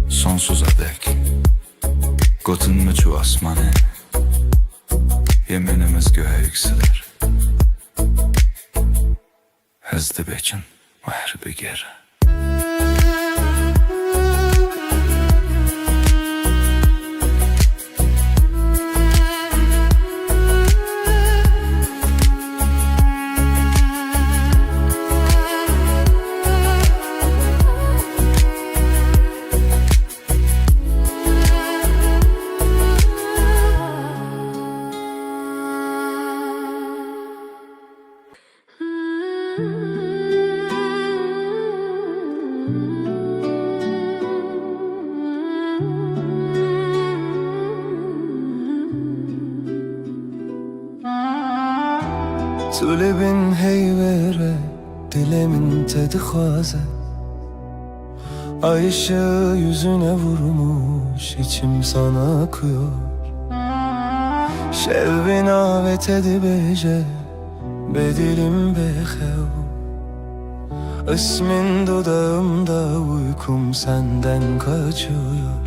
sonsuza dek Gotun mu çu asmanı, yeminimiz göğe yükselir. Hızlı bekin ve her bir geri. Tulibin heyvere, dilimin tedi xaze. Ay ışığı yüzüne vurmuş, içim sana akıyor. Şevvin avet edi bece, bedilim bexev. İsmin dudağımda, uykum senden kaçıyor.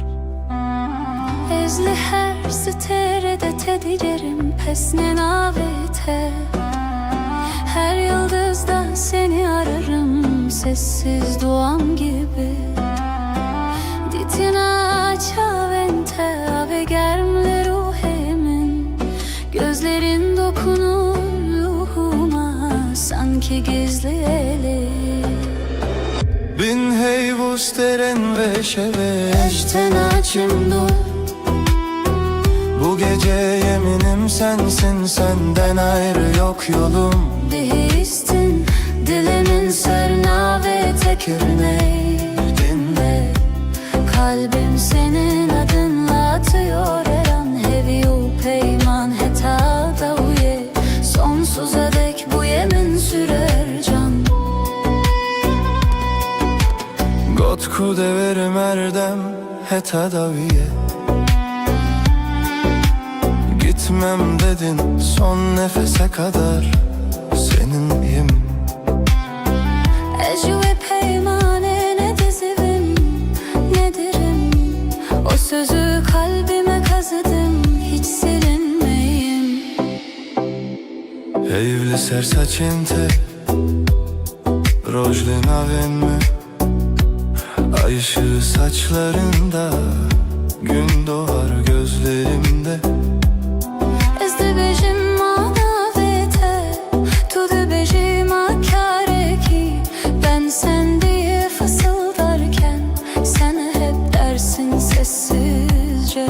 Ezli her siterede tedicerim, pesne navete. Her yıldızdan seni ararım, sessiz duam gibi. Ditina çavente ave germle ruhimin. Gözlerin dokunur ruhuma, sanki gizli eli. Bin heyvus deren ve şeve, Eşten açım dur. bu gece yeminim sensin, senden ayrı yok yolum. Dehistin dilimin sırna ve tekirneydin de. Kalbim senin adınla atıyor her an. Heviyu peyman heta da uye, sonsuza dek bu yemin sürer can. Got ku deverim erdem heta daviye. Gitmem dedin son nefese kadar, seninleyim. Ecü ve peymane ne dizivim, ne dirim. O sözü kalbime kazıdım, hiç silinmeyim. Evli sersaçinte, rojli navenme. Ay ışığı saçlarında, gün doğar gözlerimde. Ezde bejim manavete, tudu bejim akareki. Ben sen diye fısıldarken, sen hep dersin sessizce.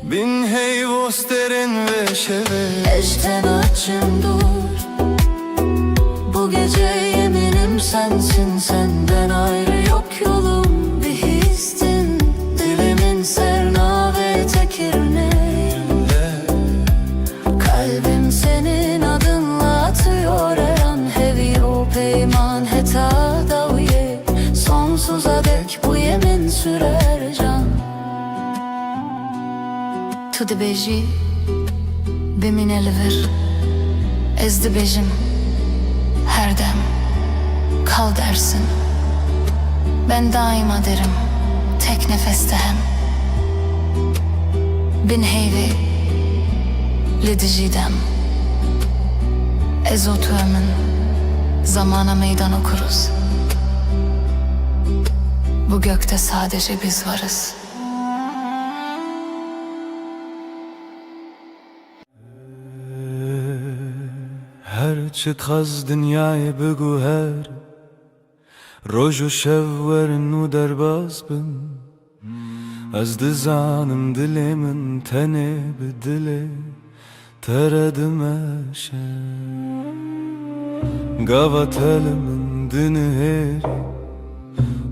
Bin heyvos derin ve şeve, Eşten açım dur. Bu gece yeminim sensin, senden ayrı yok yolum. Bir histin dilimin serna ve tekirne. Tu dibêjî bimîne li vir, ez dibêjim her dem kal dersin. Ben daima derim tek nefeste hem. Bin heyvê li dijî dem. Ez û tu min zamana meydan okuruz. Bu gökte sadece biz varız. هرچه خز دنیای بگو هر روز و شب ورن و درباز بن از دزانم دلی من تنه به دلی تردمشه قوات من دنه هری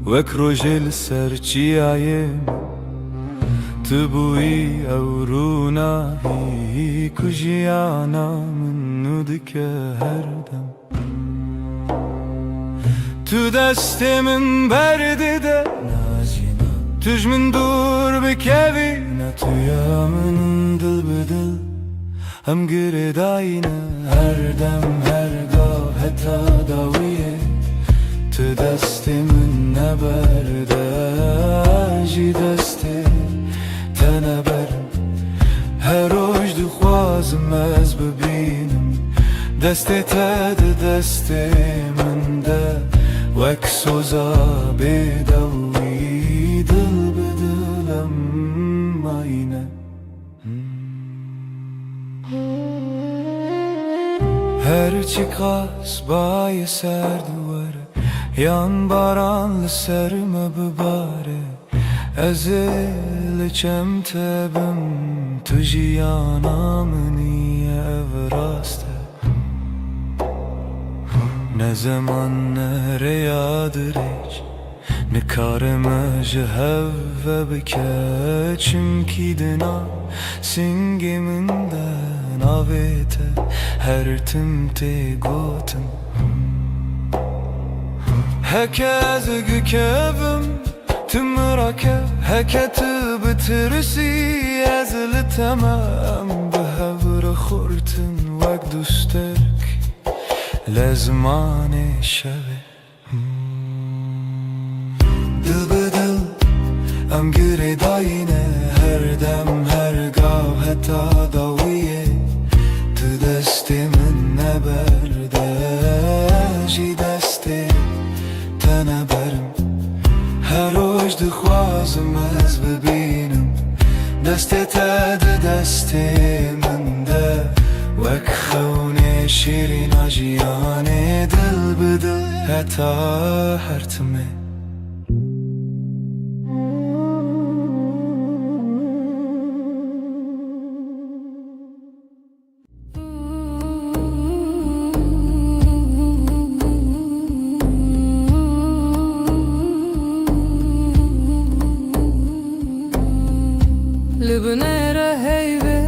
وک روژل سرچی آیم تبوی او رونایی کجیانا منو دکه هر دم تو دست من برده ده نازینا توش من دور بکوی نه تویا من دل بدل هم گره داینه هر دم هر گاه حتی داویه تو دست من نبرده جی دسته تنبرم هر روز دخوازم از ببینم دست تد دست من ده وک سوزا بدوی دل بدلم aynı her çıkas bayi ser duvarı yan baranlı serme bibare ezilçem tebim tujiyana niye evraste ne zaman nereyadır hiç ne karıma jehve bikeçim ki dina singiminden avete her timte gotum herkes gükevim tımrake heketi bitirisi ezili tamam behevre khurtin vak dusterk lezmane şeve dil bedil am gire dayine her dem her gav heta daviye tu destimin neberde ji desti teneberim her roş dixwazim ez bibînim destê te di destê min de wek xewnê şîrîna jiyanê dil bi dil heta her timê Libnere heyve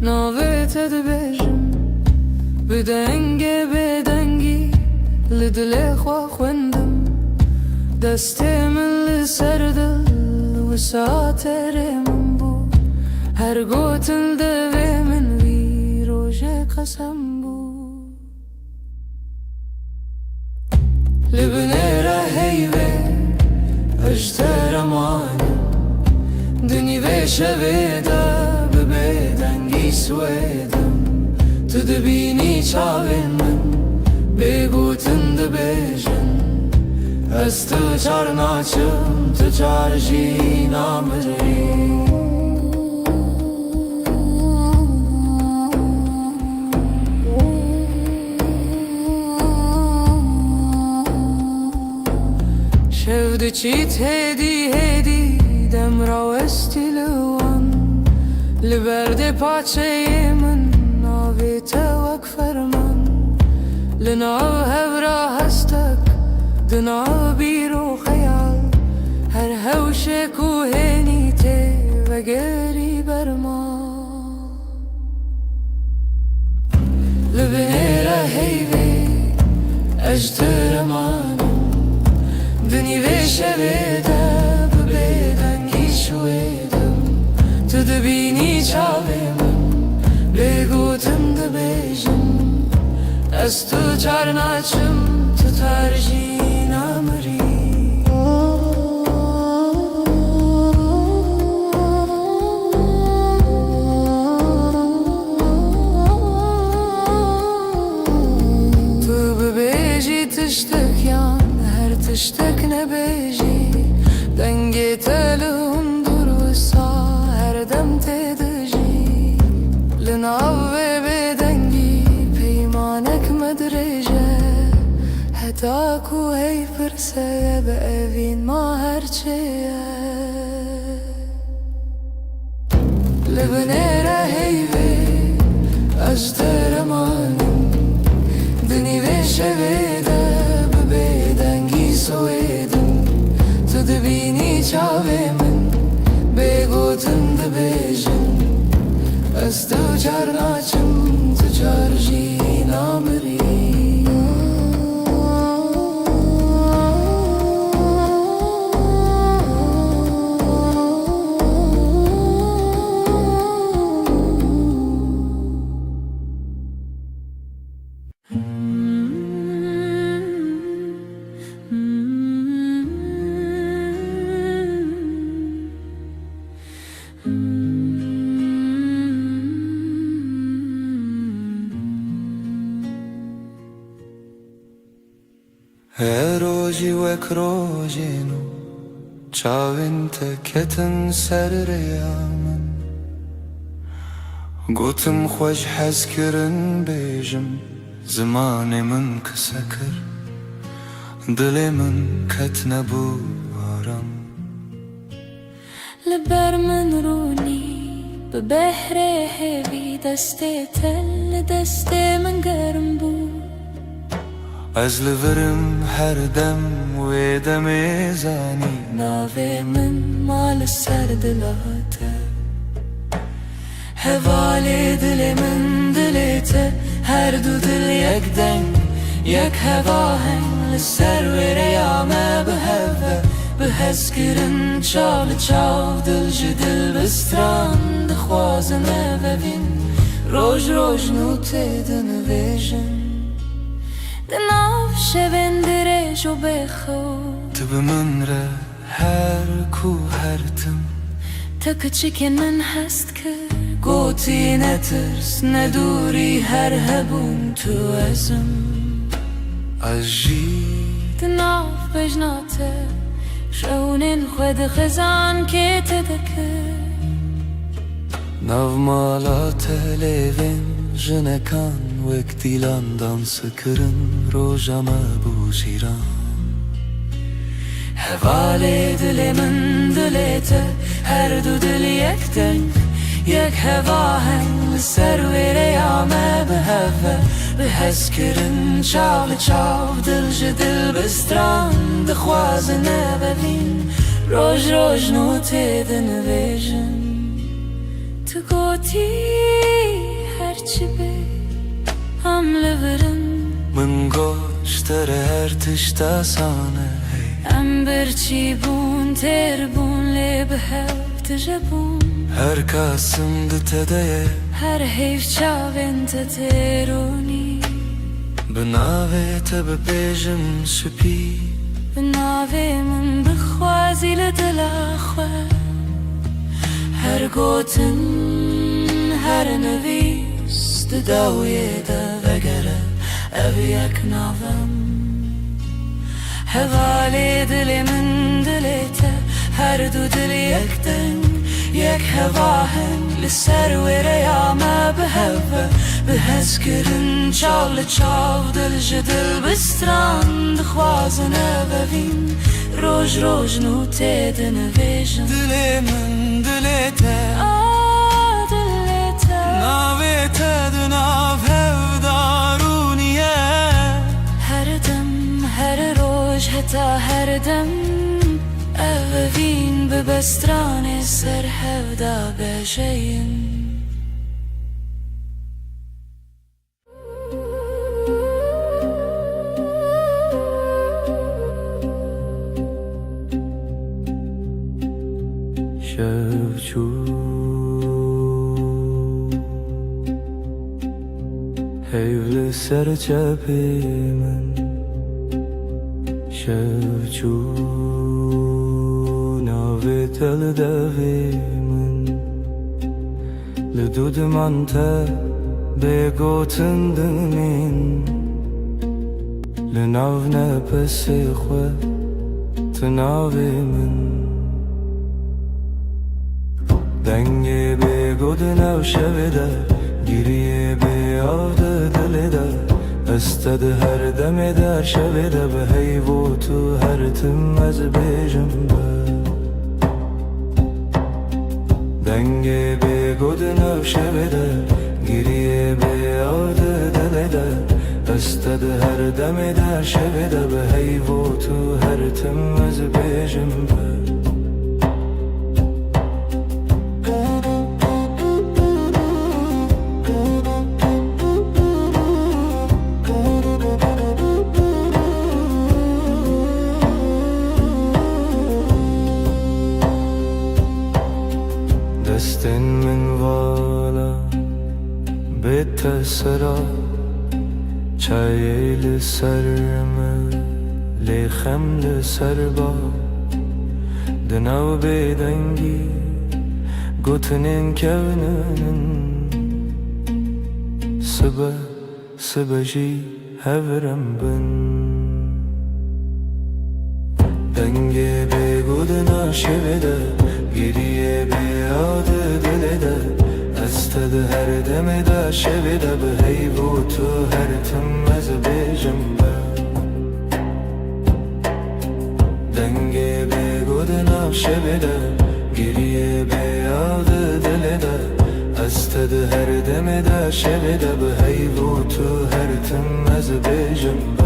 navete dibêjim bi dengê bêdengî li dilê xwe xwendim destê min li ser dil wisa terê min bû her gotin devê min wî rojê qesem bû Libnere heyve ejder emanim Dünî vê şevê de bi bêdengî swêdim Tu dibînî çavên min bêgotin dibêjin Ez tu çar naçim tu çar jî namirî Şev diçît hêdî hêdî demra westî li wan li berdê paçeyê min navê te wek ferman li nav hevra hestek di nav bîr û xeyal her hewşê ku hênî tê vegerî berma li binêre heyvê ejder emanim dinî vê şevê de bi bêdengî şwêdim Tu dibînî Ez tu çarnaçım tutar jinamri Tu bibêjî tiştek yan her tiştek nebêjî Dengê te li hundur wisa her dem tê dijî Li nav vê bêdengî peymanek me dirêje Heta ku hey pirseye bi evîn ma herçê ye Li binêre heyvê ez deremanim Di nîvê şevê de bi bêdengî soêdim Tu dibînî çavê min bêgotin dibêjin Ez tu çar naçim tu çar jî namirî Her roji wek rojinu çavên te ketin ser rêya min Gotim xweş hez kirin bêjim Zimanê min kise kir Dilê min ket nebû aram Li ber min rûnî bi behrê hêvî destê te li destê min germ bû Ez li virim her dem wê demê zanî Navê min ma li ser dila te Hevalê dilê min dilê te Her du dil yek deng yek hevaheng Li ser wê rêya me biheve Bi hezkirin çav li çav Dil ji dil bistran dixwazin evevîn Roj roj nû tê dinivêjin Di nav şevên dirêj û bêxew Tu bi min re her ku her tim Te kiçikên min hest kir Gotî netirs ne dûrî her hebûn tu ezim Ez jî Di nav bejna te Şewnên xwe dixezan kê te dikir Nav mala te lêvên jinekan Wek dîlan dansı kirin roja me bû şîran Hevalê dilê min dilê te Her du dil yek deng yek hevaheng Li ser wê rêya me biheve Bi hezkirin çav li çav Dil ji dil bistran dixwazin evevîn Roj roj nû tê dinivêjin Tu gotî her çi bê Em li virin Min goş te re her tişta sane Em birçî bûn têr bûn lê bi hev tije bûn Her kasim di te de ye Her heyv çavên te têrûnî Bi navê te bibêjim supî Bi navê min bixwazî li dila xwe Her gotin her nivîs Di dawiyê de vegere ev yek navem Hevalê dilê min dilê te Her du dil yek deng yek hevaheng Li ser wê rêya me biheve Bi hezkirin çav li çav Dil ji dil bistran dixwazin evevîn Roj roj nû tê dinivêjin Dilê min dilê te Dilê te Navê te di nav hevdarûniye Her dem her roj heta her dem Evevîn bi bestranê ser hevda bêjeyîn Şevçû heyvli لسر چپی من شب چون آوی تل دوی من لدود من تا بگوتن دمین لناو نپسی خواه تناوی من دنگی بگود نو شویده گریه بیاده دلیده استد هر دمی در شویده به حیو تو هر تم از بیجم به دنگی بگود نو شویده گریه بیاده دلیده استد هر دمی در شویده به حیو تو هر تم از بیجم به دستن من والا بتسرا چای لسرم لیخم لسربا دناو بدنگی گوتنین کونن سبجی هورم بن دنگی بگود ناشویده گریه بیاده دلیده استد هر دمی دا شویده به حیو تو هر تم از بیجم به دنگی بگود ناشویده گریه بیاده دلیده استد هر دمی دا شویده به حیو تو هر تم از بیجم به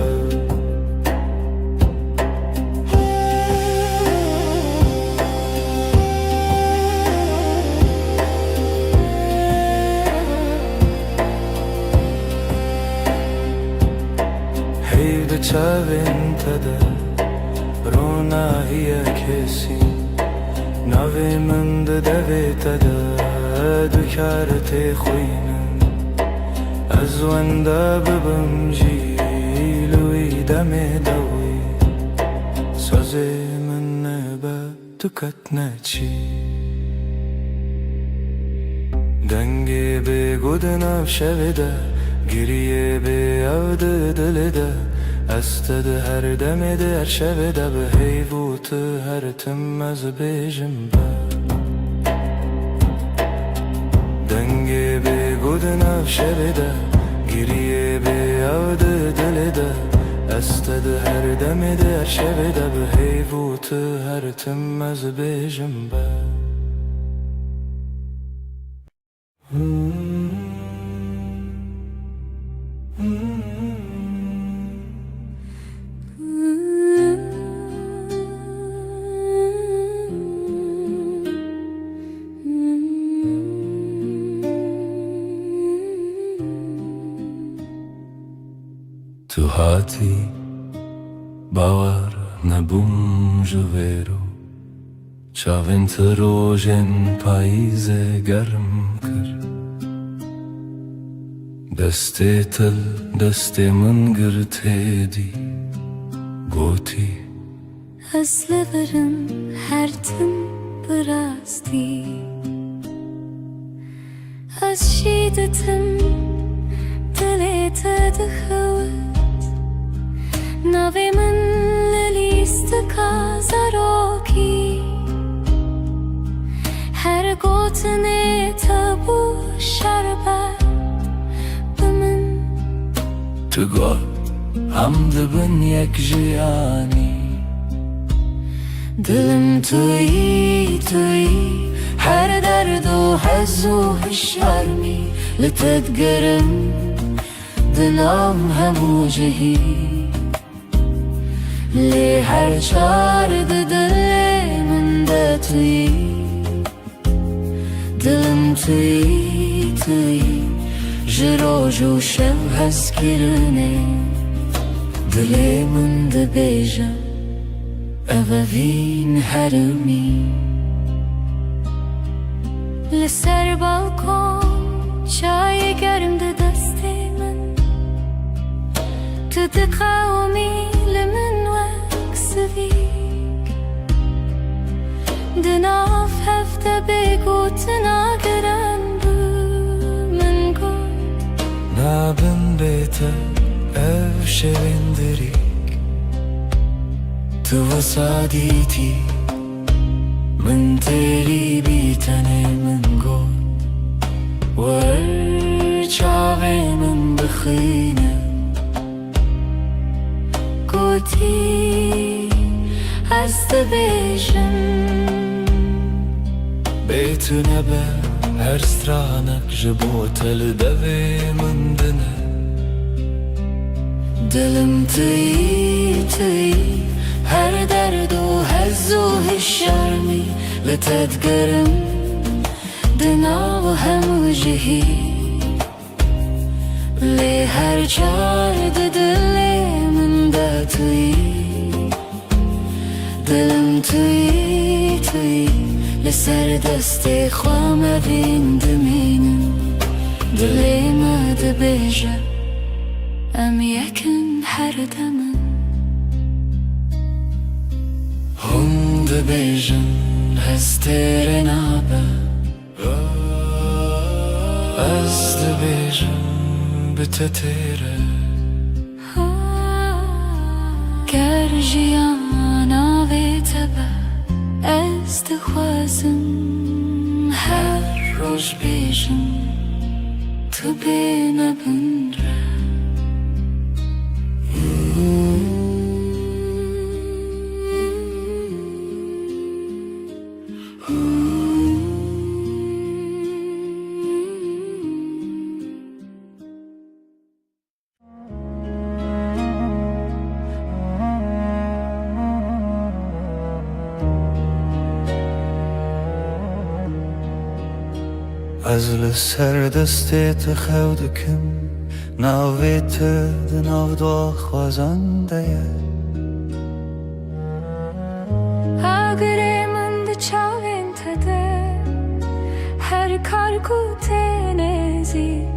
چاوین تده رونا هیا کسی نوی من ده دوی تده دکارت خوینم از ونده ببم جیلوی دمی دوی سازی من نبا دکت نچی دنگی بگود نو شویده گریه بیاده دلیده استد هر دمی در شویده به حیو تو هر تم از بیجم به دنگی بگود نو شویده گریه بیاده دلیده استد هر دمی در شویده به حیو تو هر تم از بیجم به تو هاتی باور نبوم جویرو چاوین تروژن پاییز گرم کر دستی تل دستی من گرته دی گوتی از لبرم هر تن براستی از شیدتم دلیت دخوت نوی من لیست کازاروکی هر گوتنه تبو شربت بمن تو گل هم دبن یک جیانی دلم توی هر درد و حز و هشارمی لتدگرم دلم همو جهی لی هر چار دل من ده توی دلم توی جرو جو شب هست کرنه دل من ده بیجم اوین هرمی لسر بالکن چای گرم ده دست من تتقاومي لمن وكسفيك دناف هفته بگو تناگرن من گل نابن بيته ev şevindirik Tu vasaditi من تيري بيتني من قول ورجعي من بخينه قوتي هست بیشم بيتنا به هر stranach جبوت الدوي من دنه دلم توی هر درد و هز و هشرمی لتدگرم دنا و هم جهی لی هر جارد دلی من دا توی دلم توی لسر دست خوام بین دمینم دلی ما دبیجه ام یکن هر دمم هم دبيجن هستير نابه از دبيجن بتتيره گر جیانا وی تبه از دخوازم هر روش بیجم تو بین بندره از لسر دستت خودکم ناویت دناو دو خوازنده اگر من ده چاوین تده هر کار کو تنزیک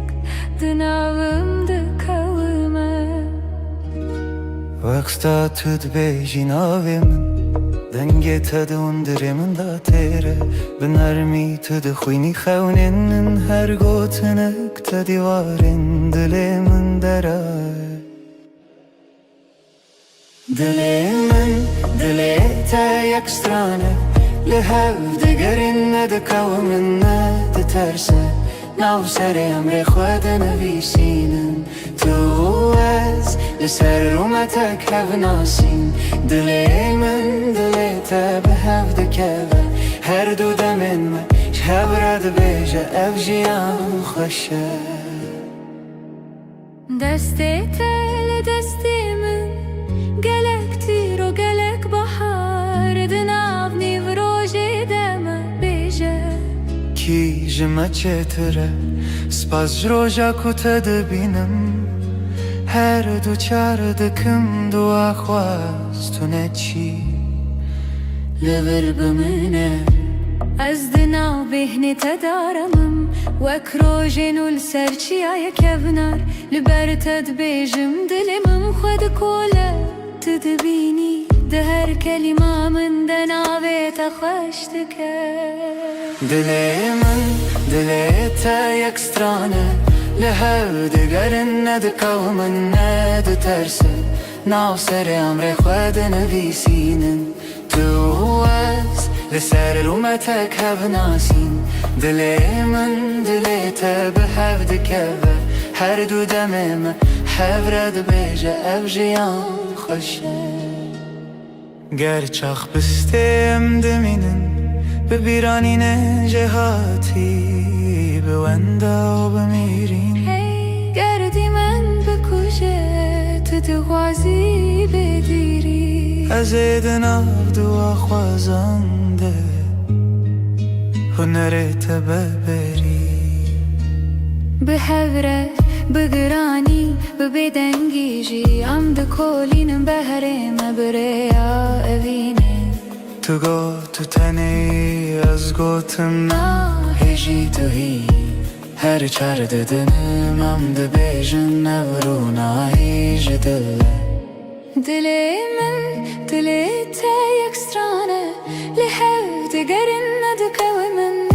دناوم ده کومه وقتا تد بیجی ناویم دنگه تد اندرمن دا تیره بنرمی تد خوینی خونین هر گوتنک تدیوارین دلی من درای دلی تا یک سترانه لحو دگرین ندکو من ندترسه ناو سر امر خود نویسینن تو از لسر رومتک هف ناسین دلی من دلی تا به هف دکوه هر دو دمین من شب رد بیجه اف جیان خوشه دستی تل دستی من گلک تیر و گلک بحار دناو نیو روژی دمه بیجه کی جمع چتره سپاس جروجا کتا دبینم هر دو چار دکم دو آخواست تو نچی لبر بمنه از دناو بهنی تدارمم وک روژین و لسرچی آیا کبنار لبر تد بیجم دلمم خود کوله تدبینی ده هر کلمه من دناوی تخوش دکر دلی تا یک سترانه لحو دگرن ندکو من ندترسه ناو سر امر خود نویسینن تو از لسر رومتک هف ناسین دلی تا به هف دکوه هر دو دمم هف رد بیجه اف جیان خوشه گر چاخ بستیم دمینن ببیرانین جهاتی بوندا و بمیرین گردی من بکوشه تو دغازی بدیری از دناو دو خوازنده هنرت ببری به هوره بگرانی ببدنگیجی ام دکولینم بهرم بریا اوینه تو گو تو تنی از گوتم هجی تو هی هر چار ددنم ام ده بیجن نورو نایی بيجي دلة دلي من دلي تا يكسترانه لحب تقرن دكوي من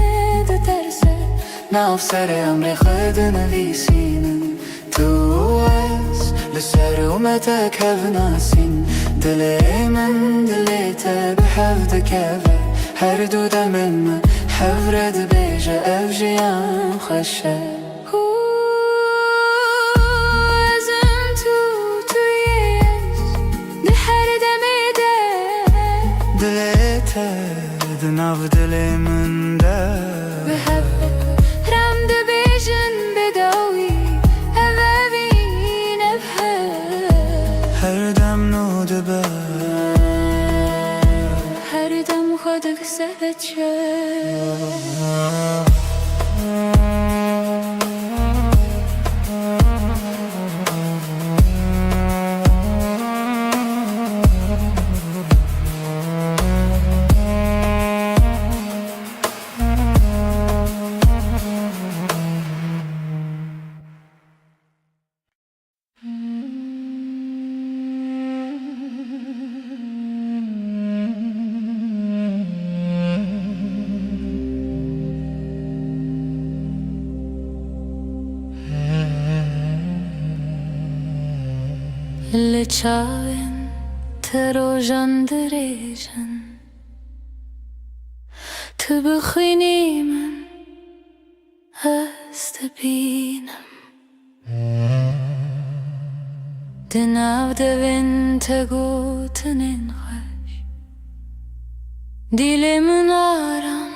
ترسل ناف سر عمري خد نفيسين توس لسر ومتى كفنا سين دلي من دلي تبحف دكافة هردو دمم حفرد بيجا أفجيان خشة ناف دلي من ده بحبك رم دبيجن بداوي أبابين أبهر هر دم نو دبه هر دم خودك سبت اللي تشاين تروجن دريجن تبخيني من استبينم دناو دبن تقوتنين خش ديلي من آرام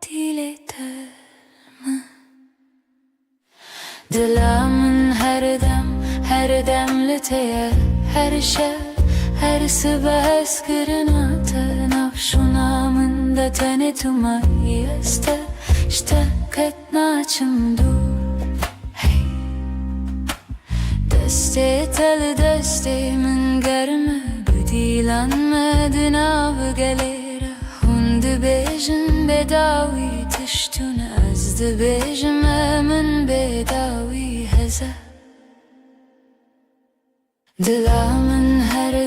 ديلي ترم دلا من her demliteye, her şey, her sıbes kırınatı nafşunamında tane tumayı este, işte ketnaçım dur, hey. Deste tel destemin germe, büdilanme dinav gelere, hundu bejin bedavi tiştun azdı bejim emin bedavi heze. Dilamın her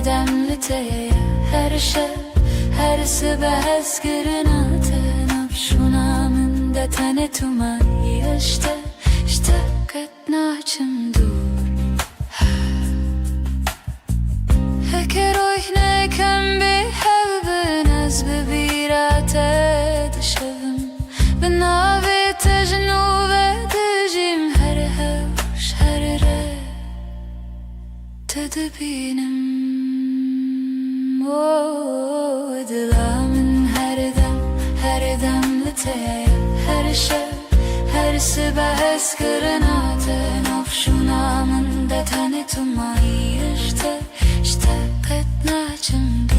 demliteye, her şey, her sıbes kırınatı nafşunamında tane tumayı işte ketnaçım dur Heker oyne kem bi hevbin az bebirate dışavım Benavi tecnu ve dicim her hevş her re Tedbinim Dilamın her demliteye, her şey, her sıbes kırınatı nafşunamında tane tumayı işte ketnaçım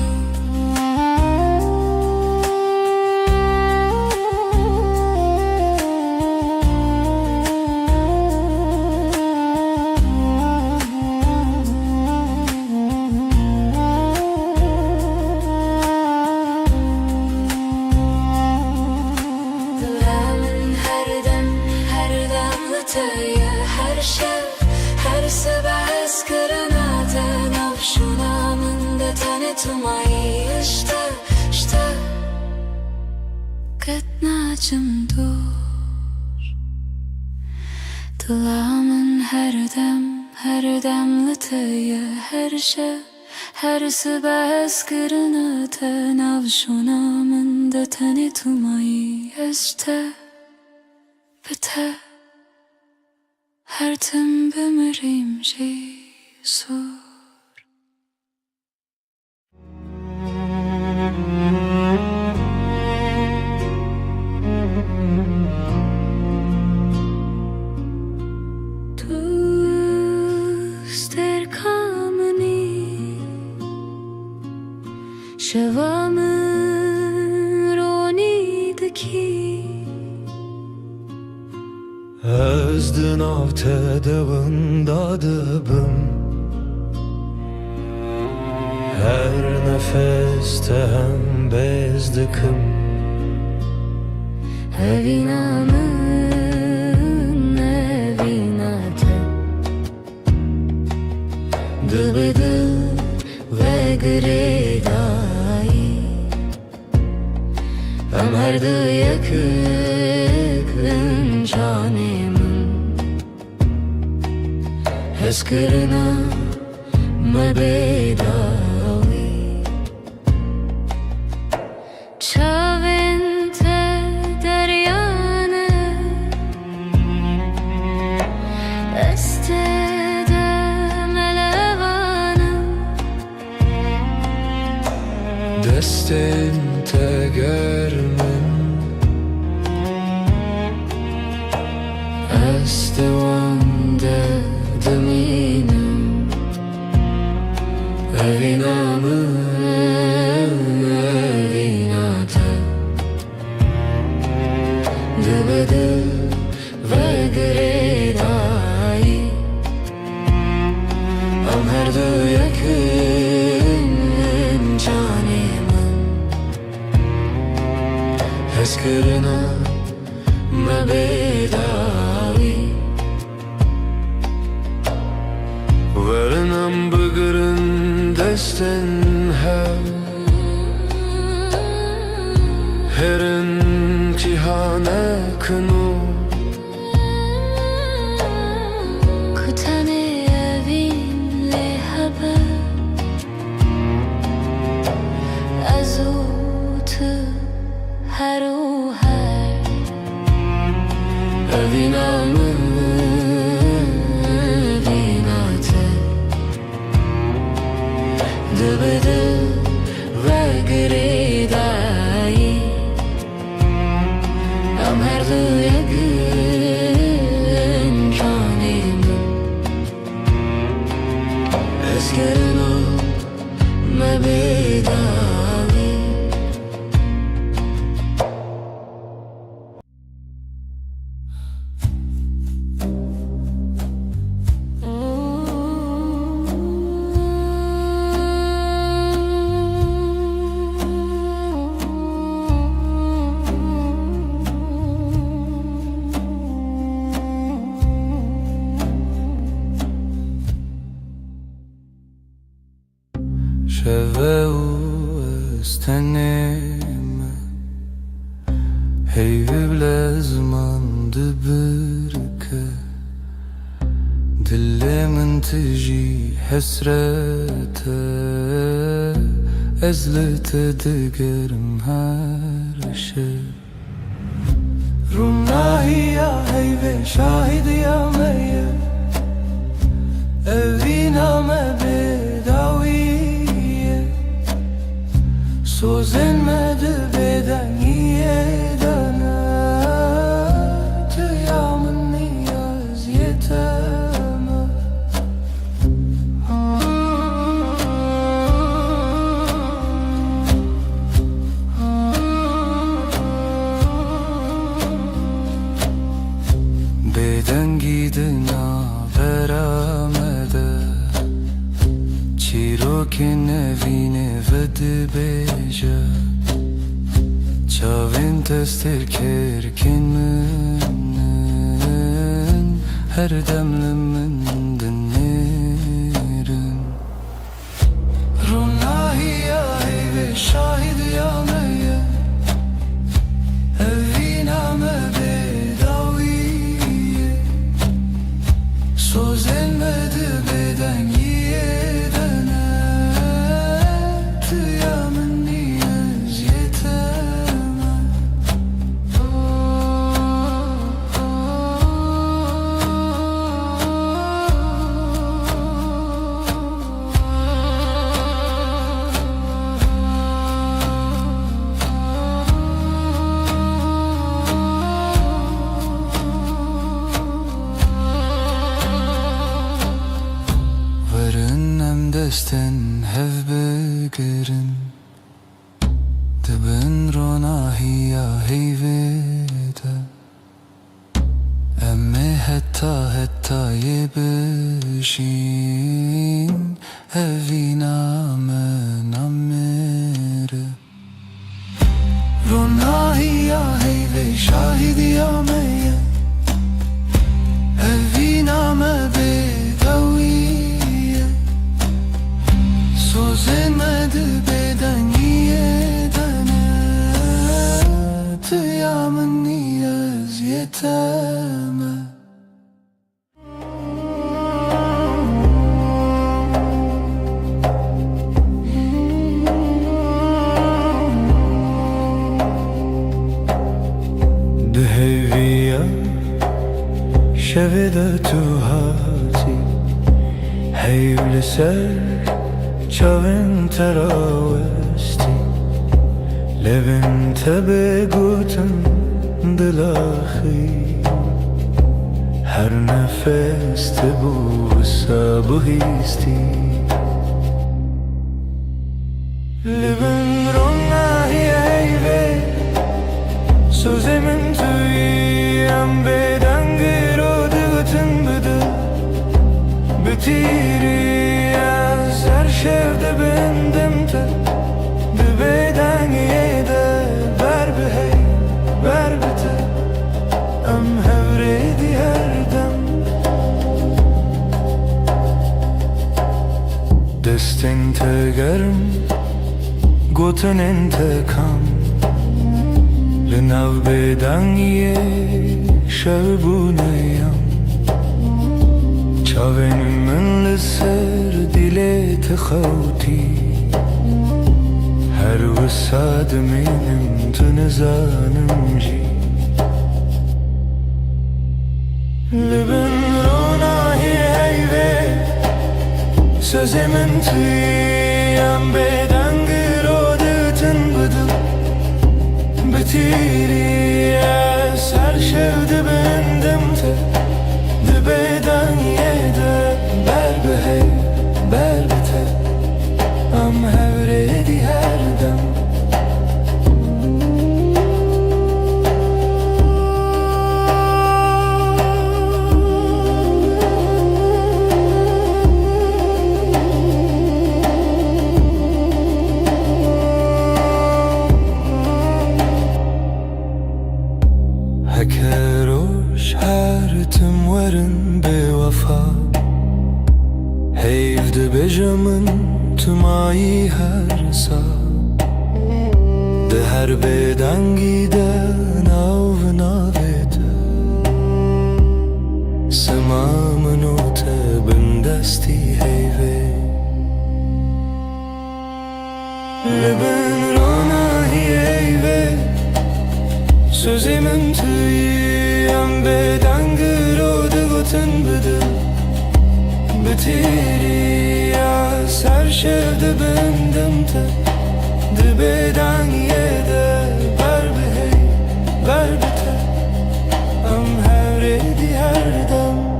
her şey, her sıbes kırınatı nafşunamında tane tumayı işte ketnaçım dur Dilamın her demliteye, her şey, her sıbes kırınatı nafşunamında tane tumayı işte bite Her tim bemirim Jesus Tuster kameni Şevamın ronidaki Özdün av tedavında dıbım Her nefeste hem bezdikim Evinamın evinate Dıbıdı ve gridayı Ömerdi yakın canımın Heskırına mebedavi Çavente deryanı Estede melevanı Destin tegermen Estevande deminim Evinamı evinate Dıbıdı ve gridayı Ömerdi yakın canımın Heskırına mebedavi Varınam bıgırın destin her imtihane kını Kutane evinle haber Azutı her o her Evinamı Vinate Dıbıdı ve gridayı Ömerdi yakın canımın Eskırına mebedavi شوه استنیم هی بلازمان دبرکه دلمن تجي حسرته ازلت دقرم هر شب رمناهي يا هيبة شاهد يا مية evina me bedaviye Sözlenmedi beden yedene Tıyamın niyaz yeteme Beden gidina veramede Çiroke nevine vedi beja Çavin tester kerken mının Her demlimin dinlerin Runahi ya ve şahid ya meye Evina me bedaviye Sözlenmedi beden yedene Tıyamın niyaz yeteme Desten hev begerin Dibin ronahiya heyvede Emme hetta yebişin Evina men amere Ronahiya heyve şahidiya meye Evina me bedaviye شویده تو هاتی حیول سر چاوین تراوستی لبن تبه گوتن دلاخی هر نفس تبو سابو هیستی لبن روناهی ایوه سوزمن تویم بدنگی رو دگوتن بده بتیری از هر شفته بندم تا بدنگی ده بر به هی بر بته ام هوریدی هر دم دستین تگرم گوتن انتکام لناو بدنگی شبونیم چاوین من لسر دیلت خوتی هر وساد منم تنزانم جی لبن روناهی ایوه سوزی من تویم بدنگی رو دتن بدم بتیری از هر شفته بندم تا دبیدنگی ده بر به هی بر بته ام هوریدی هر دم هکروش هر تم ورن به وفا هیفده بجمن تمایی هر سا ده هر بدنگی ده ناو ناویده سمامنو تبندستی هیوه لبن روناهی ایوه سوزی من تویم بدنگی رو دگوتن بده بتیری از هر شفته بندم تا دبیدنگی ده بر به هی بر بته ام هوریدی هر دم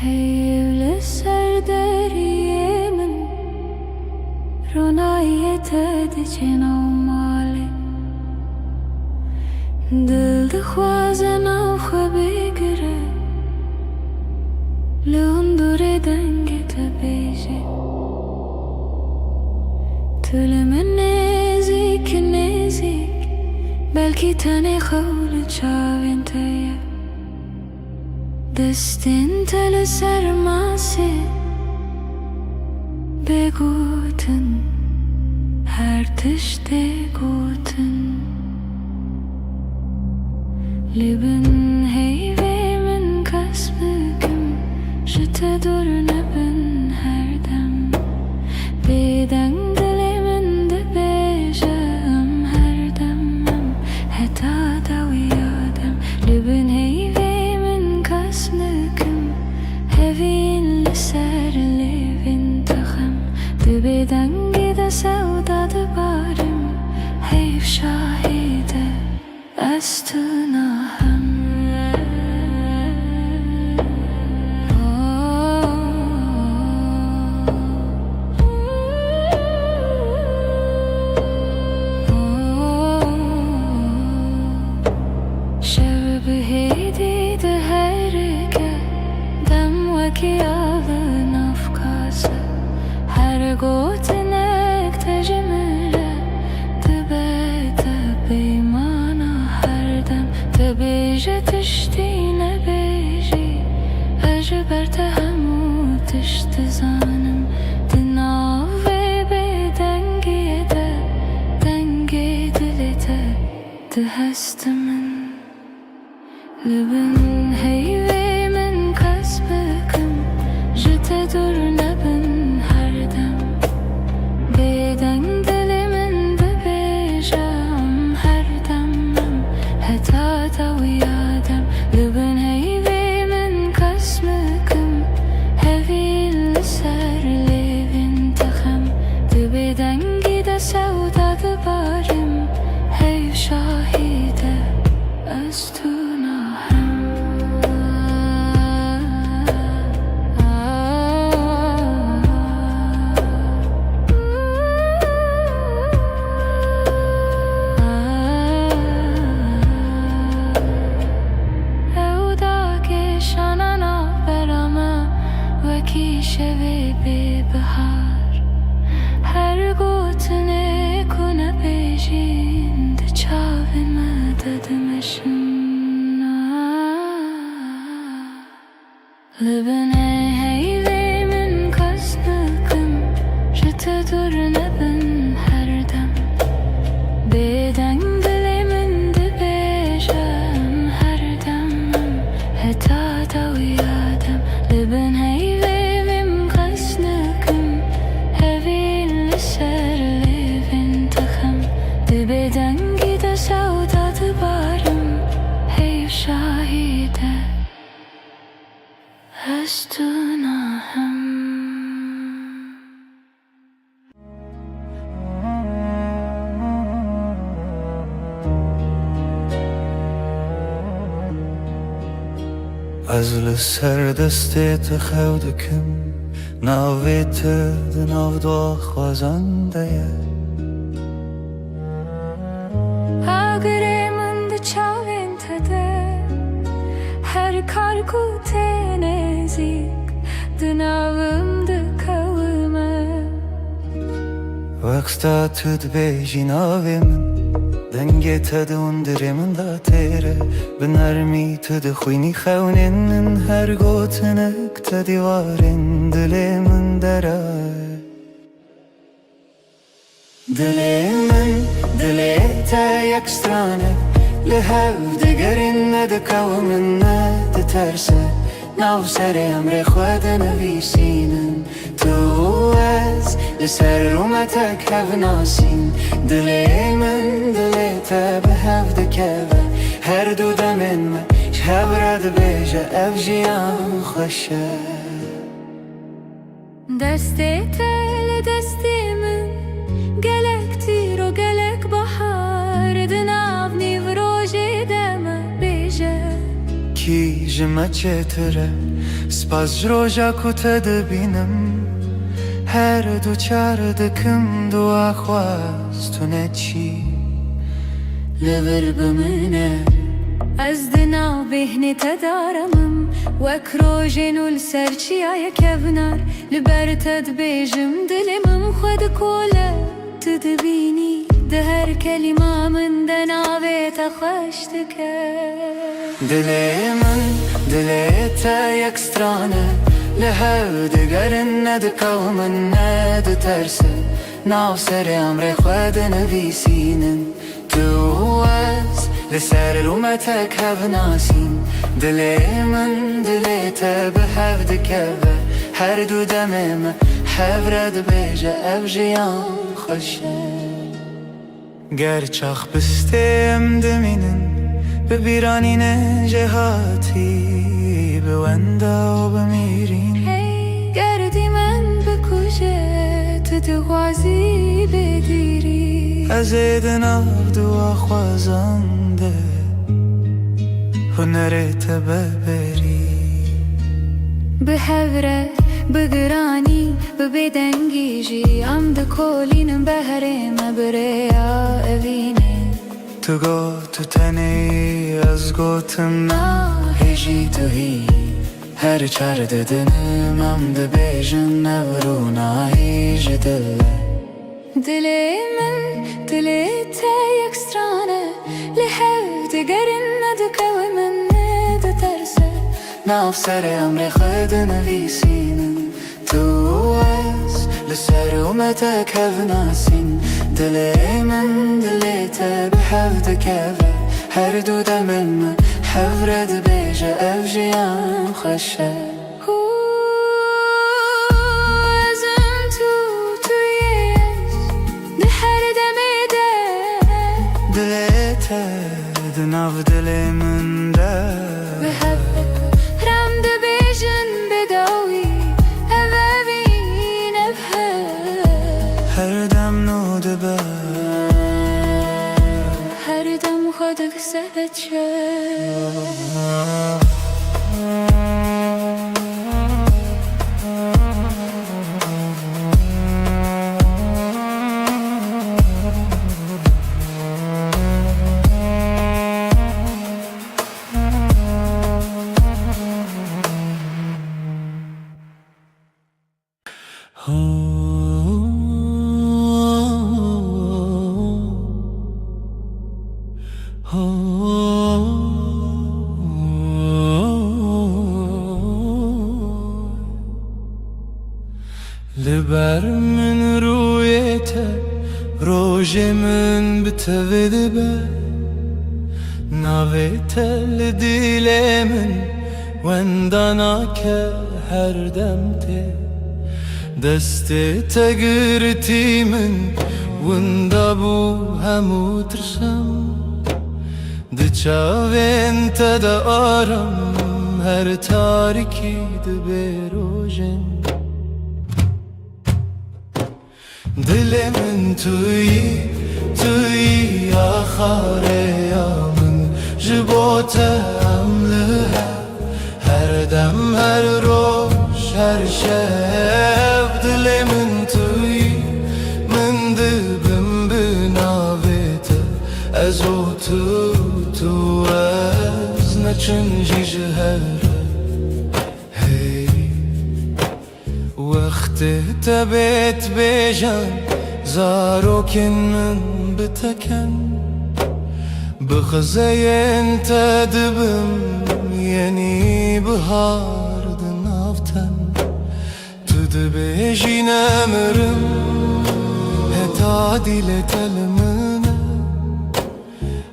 حیول سر دریه من رونایت دچنا ماله دل دخوازه نو بگره لون دور دنگ تبیجه طول من نزیک نزیک بلکی تنی خول چاوین تیه دستین تل سرماسه بگوتن هر تشته گوتن لبن هیوه من کس بکم شته دور نبن هر دم بدنگ دل من ده بیجم هر دمم حتا دو یادم لبن هیوه هوین لسر لیوین تخم دبیدنگی ده سودا دبارم حیف شاهیده از تو ناهم شب بهیدی ده هرگه کی آلن افکاسه هر گوتنک تجمله تبه بیمانا هر دم تبیجه تشتی نبیجی اجبر تهمو تشت زانم دناوی بدنگی ده دنگی دلته ده هست من لبن هیوه dur nebin her dem Beden dilimin de bejam her demem Heta da uyadem Lübün heyvimin kasmıkım Hevil serlevin tahem Dibeden gide sevdadı barim Hey şahide Estuna hem کی شوی به بهار هر گوتنه کنه بیجین ده چاوی مددمشن لبنه هیوی من کسنکم جت دور نبن هر دم بدن دلی من ده بیجم هر دمم هتا دا ویادم لبن هیوی Dibeden gide sevdadı barım Hey şahide Estuna hem از لسر دستت خودکم ناویت دناو دو خوازنده Agremin de çavin tede Her karku tenezik Dınavım de kavime Vaksta tüd bejin avimin Denge tadı undirimin da tere Binarmi tüd khuyni khawnin Her gotinek tadı varin Dilimin deray Dilimin دليتا يكسترانه لهاو دقرين ندكاو من ندترسه ناو سري امري خوادنا بيسينن تواز لسر رومتك هاف ناسين دلي من دليتا بهاف دكابه هر دو دمن ما شهاب راد بيجا افجيان خوشه دستي تل دستي من گلکتی رو گلک بحر دناو نیوروژی دم بیجه کی جمع چتره سپاس جروجا کتد بینم هر دو چار دکم دو آخواست تو نچی لبر بمنه از دناو بهنی تدارمم وکروژین السرچی آیا کبنار لبر تد بیجم دلمم خود کوله تدبيني ده هر كلمة من دناويت خشتك دلي من دليتا يكسترانه لهاو دقرن ندكاو من ند ترسه ناو سري امري خوادنا بيسينن تواز لسر رومتك هاف ناسين دلي من دليتا بهاف دكابه هر دو دمم حفرد بيجا افجيان خوشه گرچخ بستیم دمینن ببیرانین جهاتی بوندا و بمیرین هی گردی من بکوشه تو دوازی بگیری از دناو دو خوازنده هنرت ببری به هوره بگرانی ببدنگیجی ام دکولینم بهرم بریا اوینه تو گو تو تنی از گوتم هجی تو هی هر چار ددنم ام دبیجن نورو هیج دله دلی من دلی تا یکسترانه لحو دگرن ندکو من ندترسه ناف سر امر خودنا بيسينن تواز لسر ومتك هاف ناسين دلي من دليتا بحفظ كافة هر دو دمن حفرد بيجا افجيان خشه لبر من رویته روژه من بتویده به ناویته لدیل من وندانا که هر دمته دسته تگرتی من وندا بو همو ترسم دچاوین تدا آرم هر تاریکی دبروژن دلمن توی آخاره یا من جبوته عمله هر دم هر روش هر شب دلمن توی من دبم بناویته از او تو از نچنجی جهره وقت تبت بجان زاروكن من بتكن بخزين تدبم يني بهار دنافتن تدبيجي نمرم هتا ديلة المنى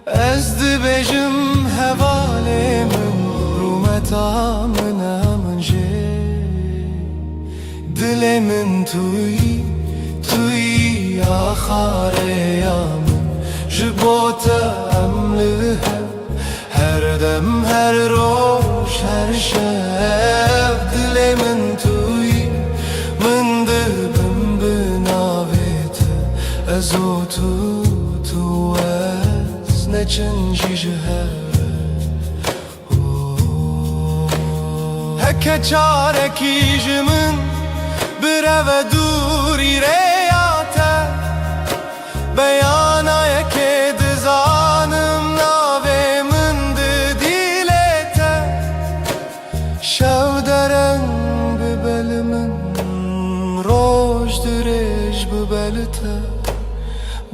أزد بجم هوالي من رومتا منا من جي دلمن توی آخاره یا من جبوته عمله هر دم هر روش هر شب دلمن توی من دبم بناویته از او تو از نچنجی جهره هکه چارکی جمن برو دوری ریاته بیانای که دزانم ناوی من دیلته شو درنگ ببل من روش درش ببلته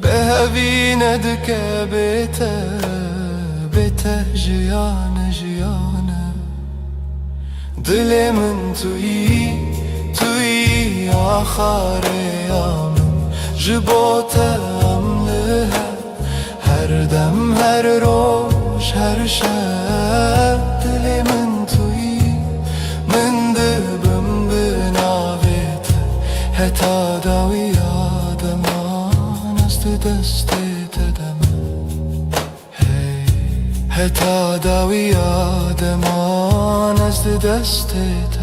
به هوینه دکه بیته جیانه دل من توی آخاره یا من جبوته عمله هر دم هر روش هر شب دل من توی من دبم بناویته هتا داوی آدمان است دستت دمه هتا داوی آدمان است دستت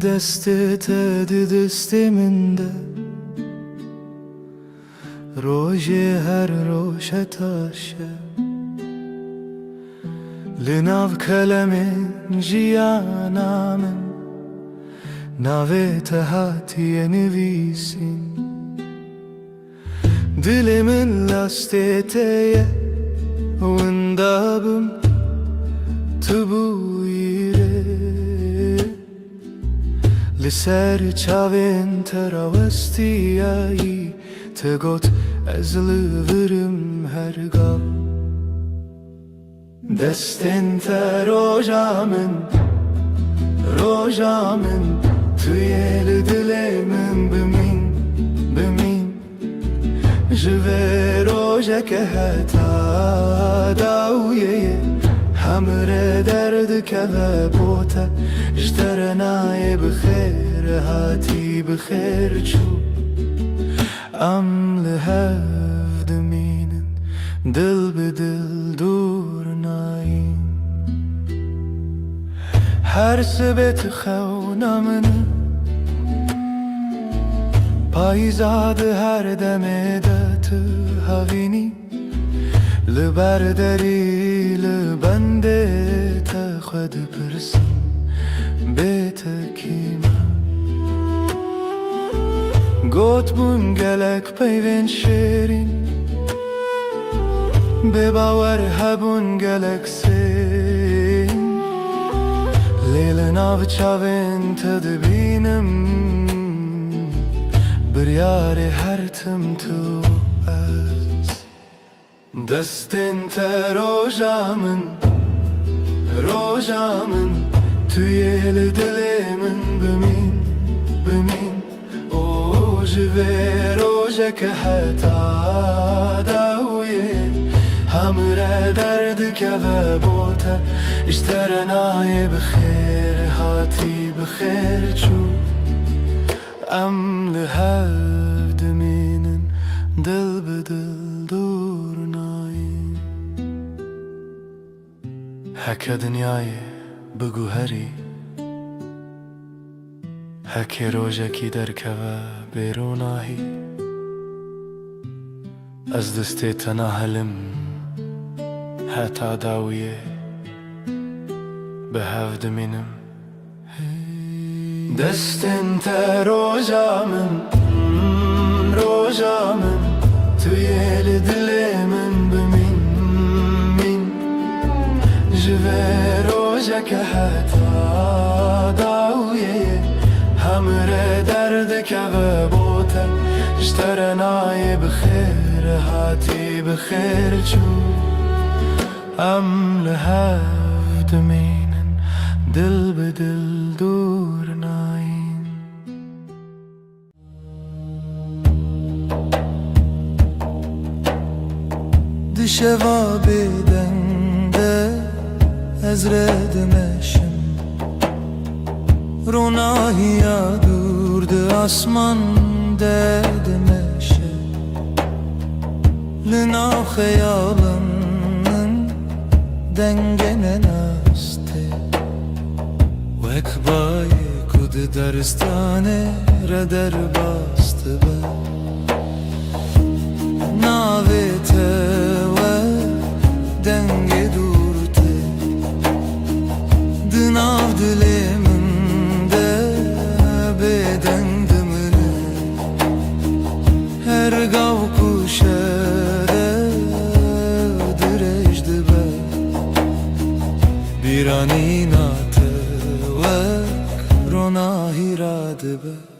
دستت دست من ده روژ هر روش تاشه لناو کلم جیانا من ناویت هاتی نویسین دل من لاستیته وندابم تبویره لسر چاوین تراوستیایی تگوت از لورم هرگاه دستن تا روژا من توی دل من بمین جوه روژا که هتا داویه همره درد که و بوته اشترنای بخیر هاتی بخیر چو ام لهف دمینن دل به دل دور ناین هر سبت خونمن پایزاد هر دمدت هاوینی لبردری لبنده تا خود پرسم بیت کیما گوت بون گلک پیوین شیرین به باور هبون گلک سین لیل ناو چاوین تدبینم بریار هر تم تو دستین تا روژامن توی دل من بمین او جوه روژه که حتا داویه همره درد که و بوته اشترنای بخیر هاتی بخیر چو ام لحف دمینن دل به دل دور ناین هکه دنیای بگو هری هکه روژه کی درکه و بیروناهی از دست تناهلم حتا داویه به هف دمینم دستن تا روژامن توی دل من بمین جوه روژه که حتا داویه همره درد که و بوته اشترنای بخیر هاتی بخیر چو ام لحف دمینن دل به دل دور ناین دشوا بدنده از ردمشم روناهی دورد آسمان ددمشه لنا خیالم دنگن نسته وکبای کد درستانه را در باسته به ناویته و دنگ دورته دناو دلمن ده بدن دمنه هر گاو کشره درجده به بیرانی ناته وک روناهی راده به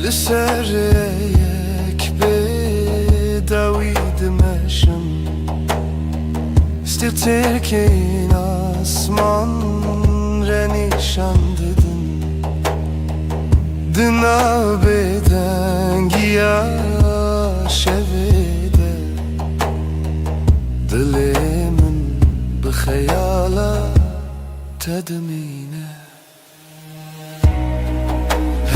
لسر یک به دوید مشم استیتر که این آسمان را نشان دادن دنا به دنگی شویده دل من به خیالت تدمینه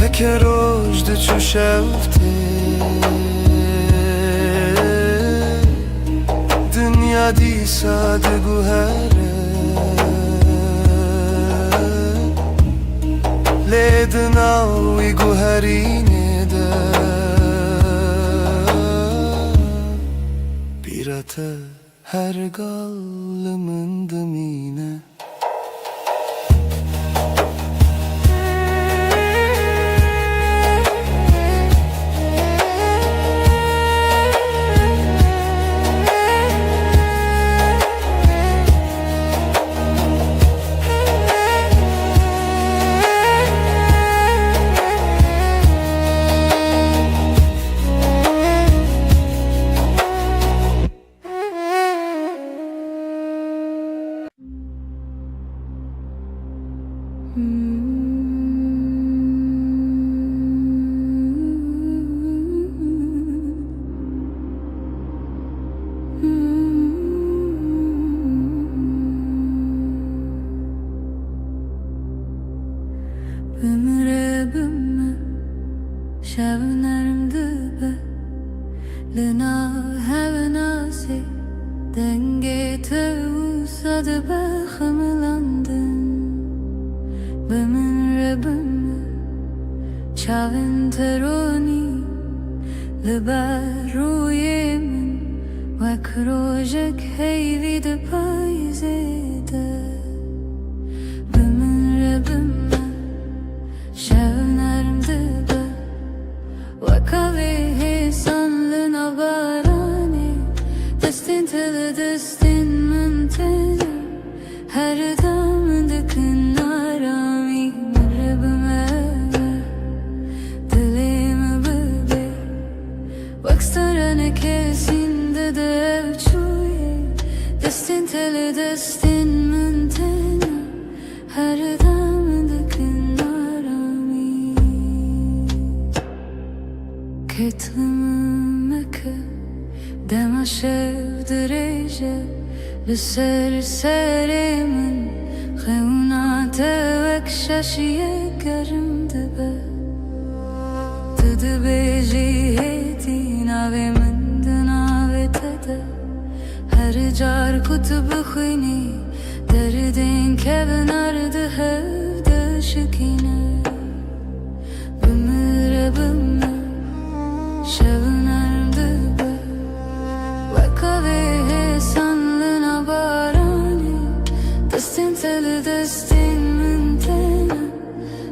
هکه رجد چو شفته دنیا دی ساده گوهره لیدناوی گوهرینه ده بیرته هر گال من دمینه Denge tevsad bexmlandın Bemin rebim Çavin teroni Liber ruyemin Vek rojek heyvi de payzede Bemin rebim Şevnerim dibe Vek avi hesanlı nabarani Destin tele destin mümteni Her dam dikin arami Rebime Dilimi bebe Vakstarane kesinde de evçuye Destin tele destin mümteni Her dam dikin arami Ketlimimeke Dema şevdireje Lüser serimin Xevna tevek şaşiye gerim dibe Tıdı beji heti Navimin dınave tede Her car kutubu khini Derdin kevin ardı hevde şikine Bimire bimme Şevnerim dibe Vekave hesanlı nabarani Destin teli destin mümtena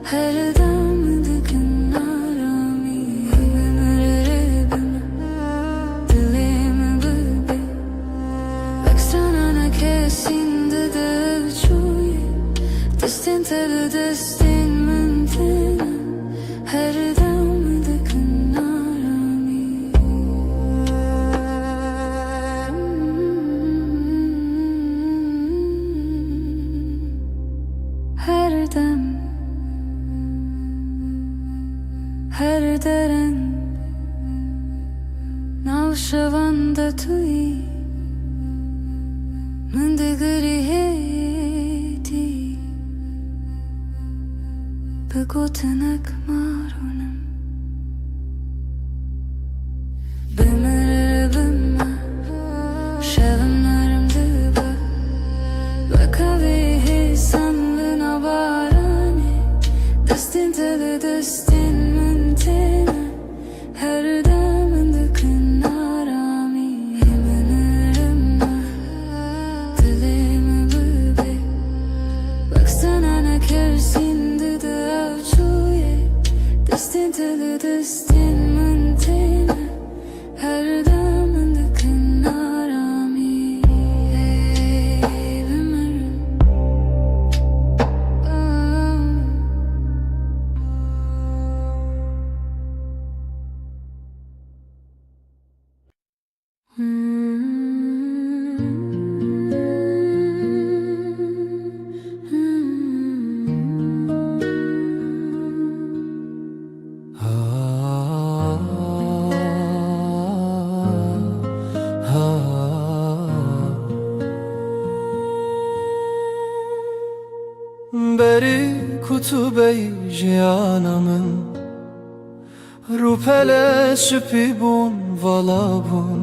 Her dam dikin arami Bimire bime Dilimi bebe Veksanana kesinde de çuye Destin teli destin mümtena Her dam dikin arami Her dem Her deren Navşavanda tui Mındigri heti Begotenek marunem Bimere bimme Şevnerim dibe Vekavi hesanlı nabarani Destin tele destin mümtena Her damen dikin arami Bimirim Dilimi bebe Baksana ne kersinde de avçuye Destin tele destin mümtena Her damen dikin arami Bimirim Beri kutube jiyanamın Rupele süpibun valabun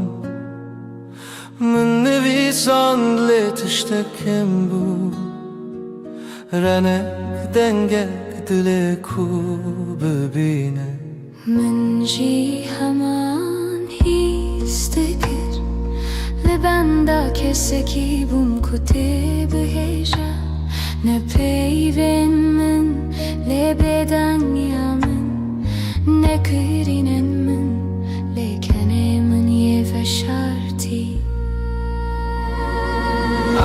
Min nevisan le tiştekem bu Renek dengek dile ku bebine من جی همان هیستگر لبنده کسکی بوم کتی بهجا نه پیوین من لبدن یامن نه کرینن من لیکنه من یه فشارتی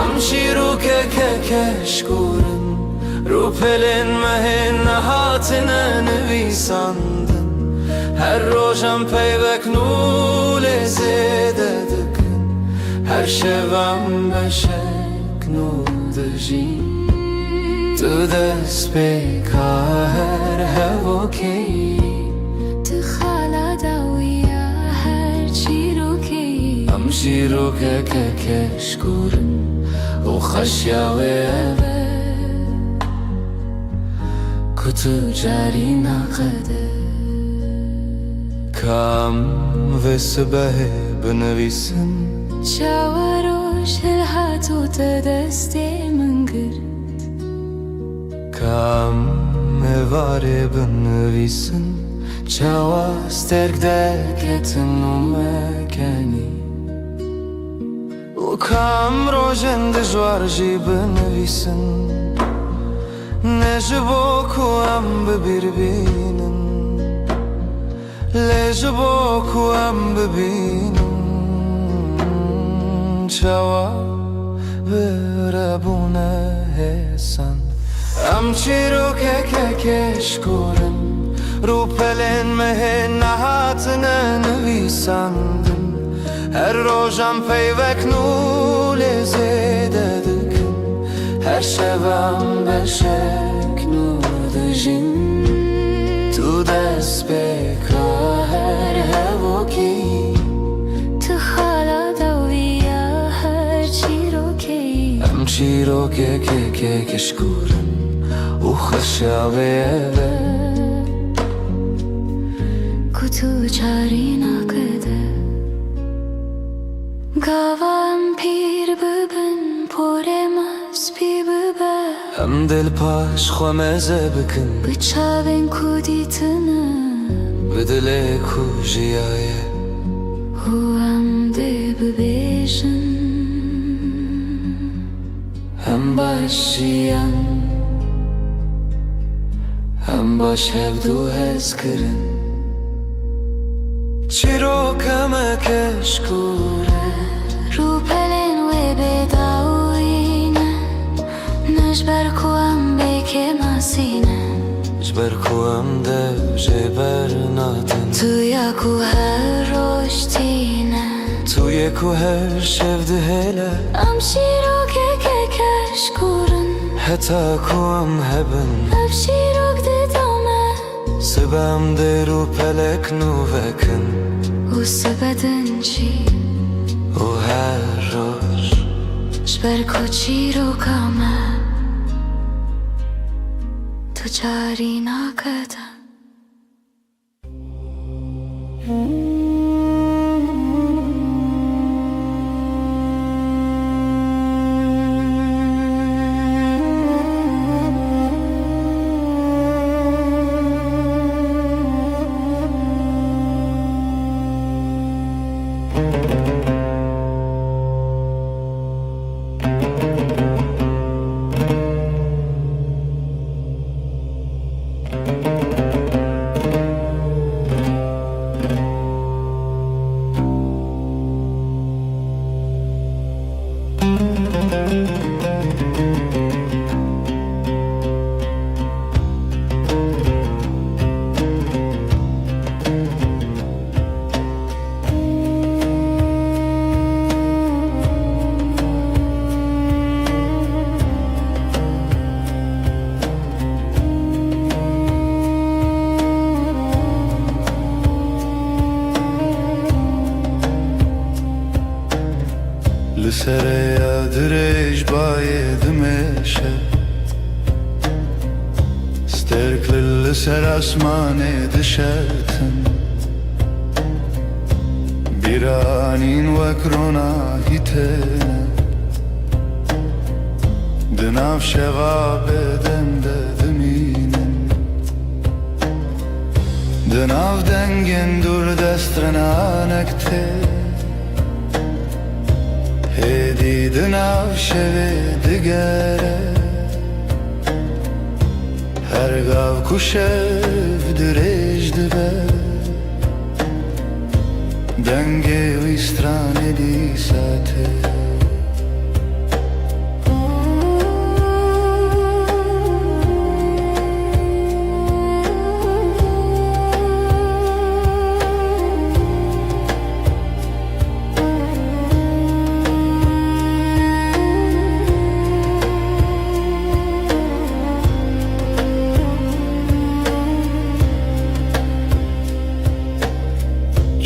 Amşiru kekeşkurun Rupelin mehin nahatine nevisandın Her rojam peyvek nule zededıkın Her şevem beşek nudajin Tu dest beka her hevokeyi تخالا داویا هر چی رو که Amşiru kekeşkurun O خشیاوه Kutu cari naqede Kam ve sıbehe benevisin چاوارو tu te desti mangır Kam me vare bën Qawa sterk deketën me keni U kam rojen dëzhuar gjibën visën Ne zhëboku am bëbirbinën Le zhëboku am bëbinën Qawa bërabune hesan Am qiro ke shkurën Rupelen me hena hatën e në visandën Her rojam pejvek nule zede dëkën Her shevam belshek nur dëgjin Tu despe ka her hevoki Të hala da uvija her qiro kej Am qiro ke shkurën U khëshave eve Kutu qarina këde Gavan pir bëbën Por e mas pi bëbë Am del pash khua me zebëkën Bëqavin ku ditënë Bëdële ku zhiaje Hu am dhe bëbeshën Am bash shian Am bash hevdu hezkërën Qiro këmë ke shkure Rupelen u e beda ujnë Në shberku am beke masine Shberku am dev zheber natën Tu ja ku her roshtine Tu je ku her shevdë hele Am shirok e ke shkurën Heta ku am hebben Av shirok dhe dome Sëbam dhe rupelek nuvekën U së bedën qi U her rosh Shberku qiro kame Tu qarina këta Lësereja dërejsh baje dëmeshe Sterkle lëser asmane dëshetën Biranin wakrona hitene Dënav sheva bedem de dëminen Dënav dengen dur destrën anekte Hedi dënav sheve dëgere Her gav ku shev dërejsh dëbe Denge u istrane di sate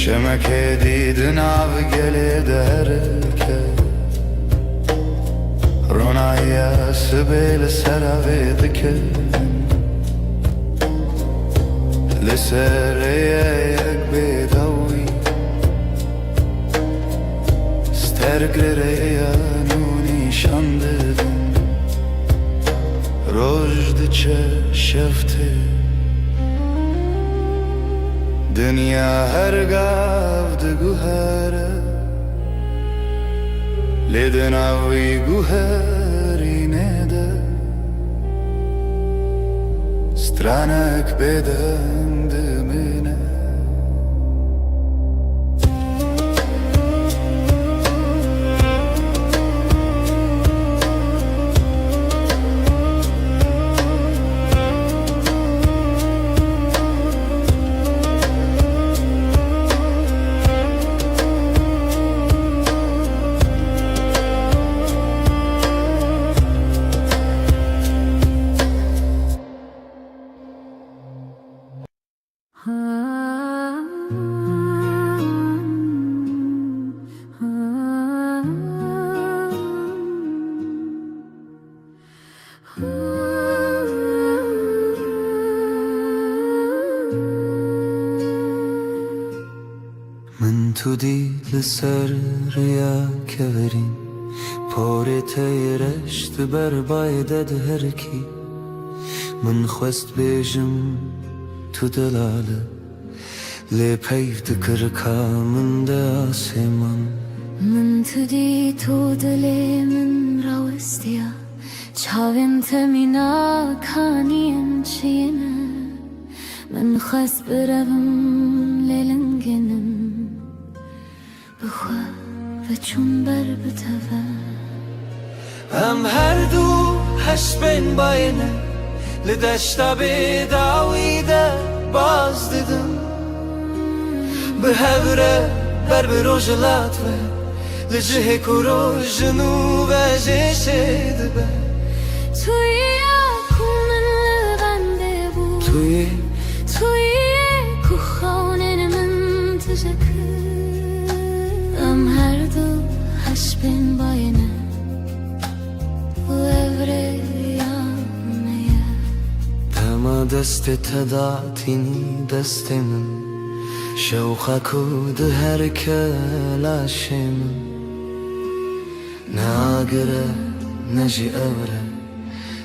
Çemek edidin av gele derke Ronaya sibel seravedike Lesereye yek bedawi Sterklereye nuni نشان دادن رشد چشفته دنیا هر گفت گوهره لیدن اوی گوهری نده stranek beden dümine من تو دیل سر ریا کورین پاره تیرشت بر بایدد هرکی من خواست بیجم تو دلاله لی پیف دکر کامن ده آسمان من تو دی تو دلی من راوستیا چاوین تمینا کانیم چینه من خواست برم لیلنگنم بخوا و چون بر بتوه هم هر دو هش بین باینه لدشتا بداویده باز دیدم به هوره بر بروجلات و لجه کرو جنو و جشه دبه توی اکومن لغنده بود توی کو خانه من تجکر ام هر دو هش بین باینه و evre yanmaya دما دست تداتینی دست من شوخه کود هر کلاشم ناگره نجی اوره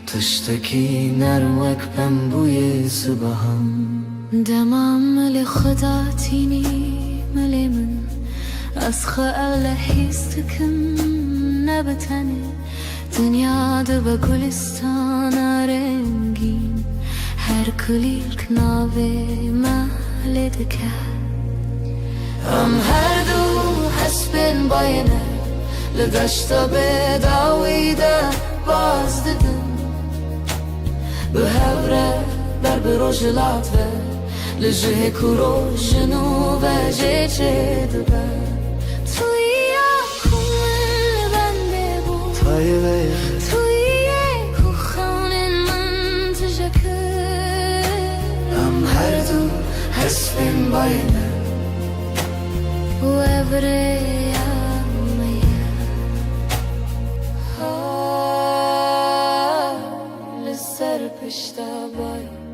تشتکی نروک بم بوی صبحم دمام مل خدا تینی مل من از خیال حیستکم نبتنه دنیا ده به گلستان رنگین هر کلیک ناوه محل دکر ام هر دو حسبین باینه لدشتا بداویده باز دیدم به هوره بر بروجلات و لجه کرو جنو و جه دبه توی اکومن بنده بود توی کو خانه من تجکر ام هر دو حسبین باینه و evre yanmaya لسر پشتا باید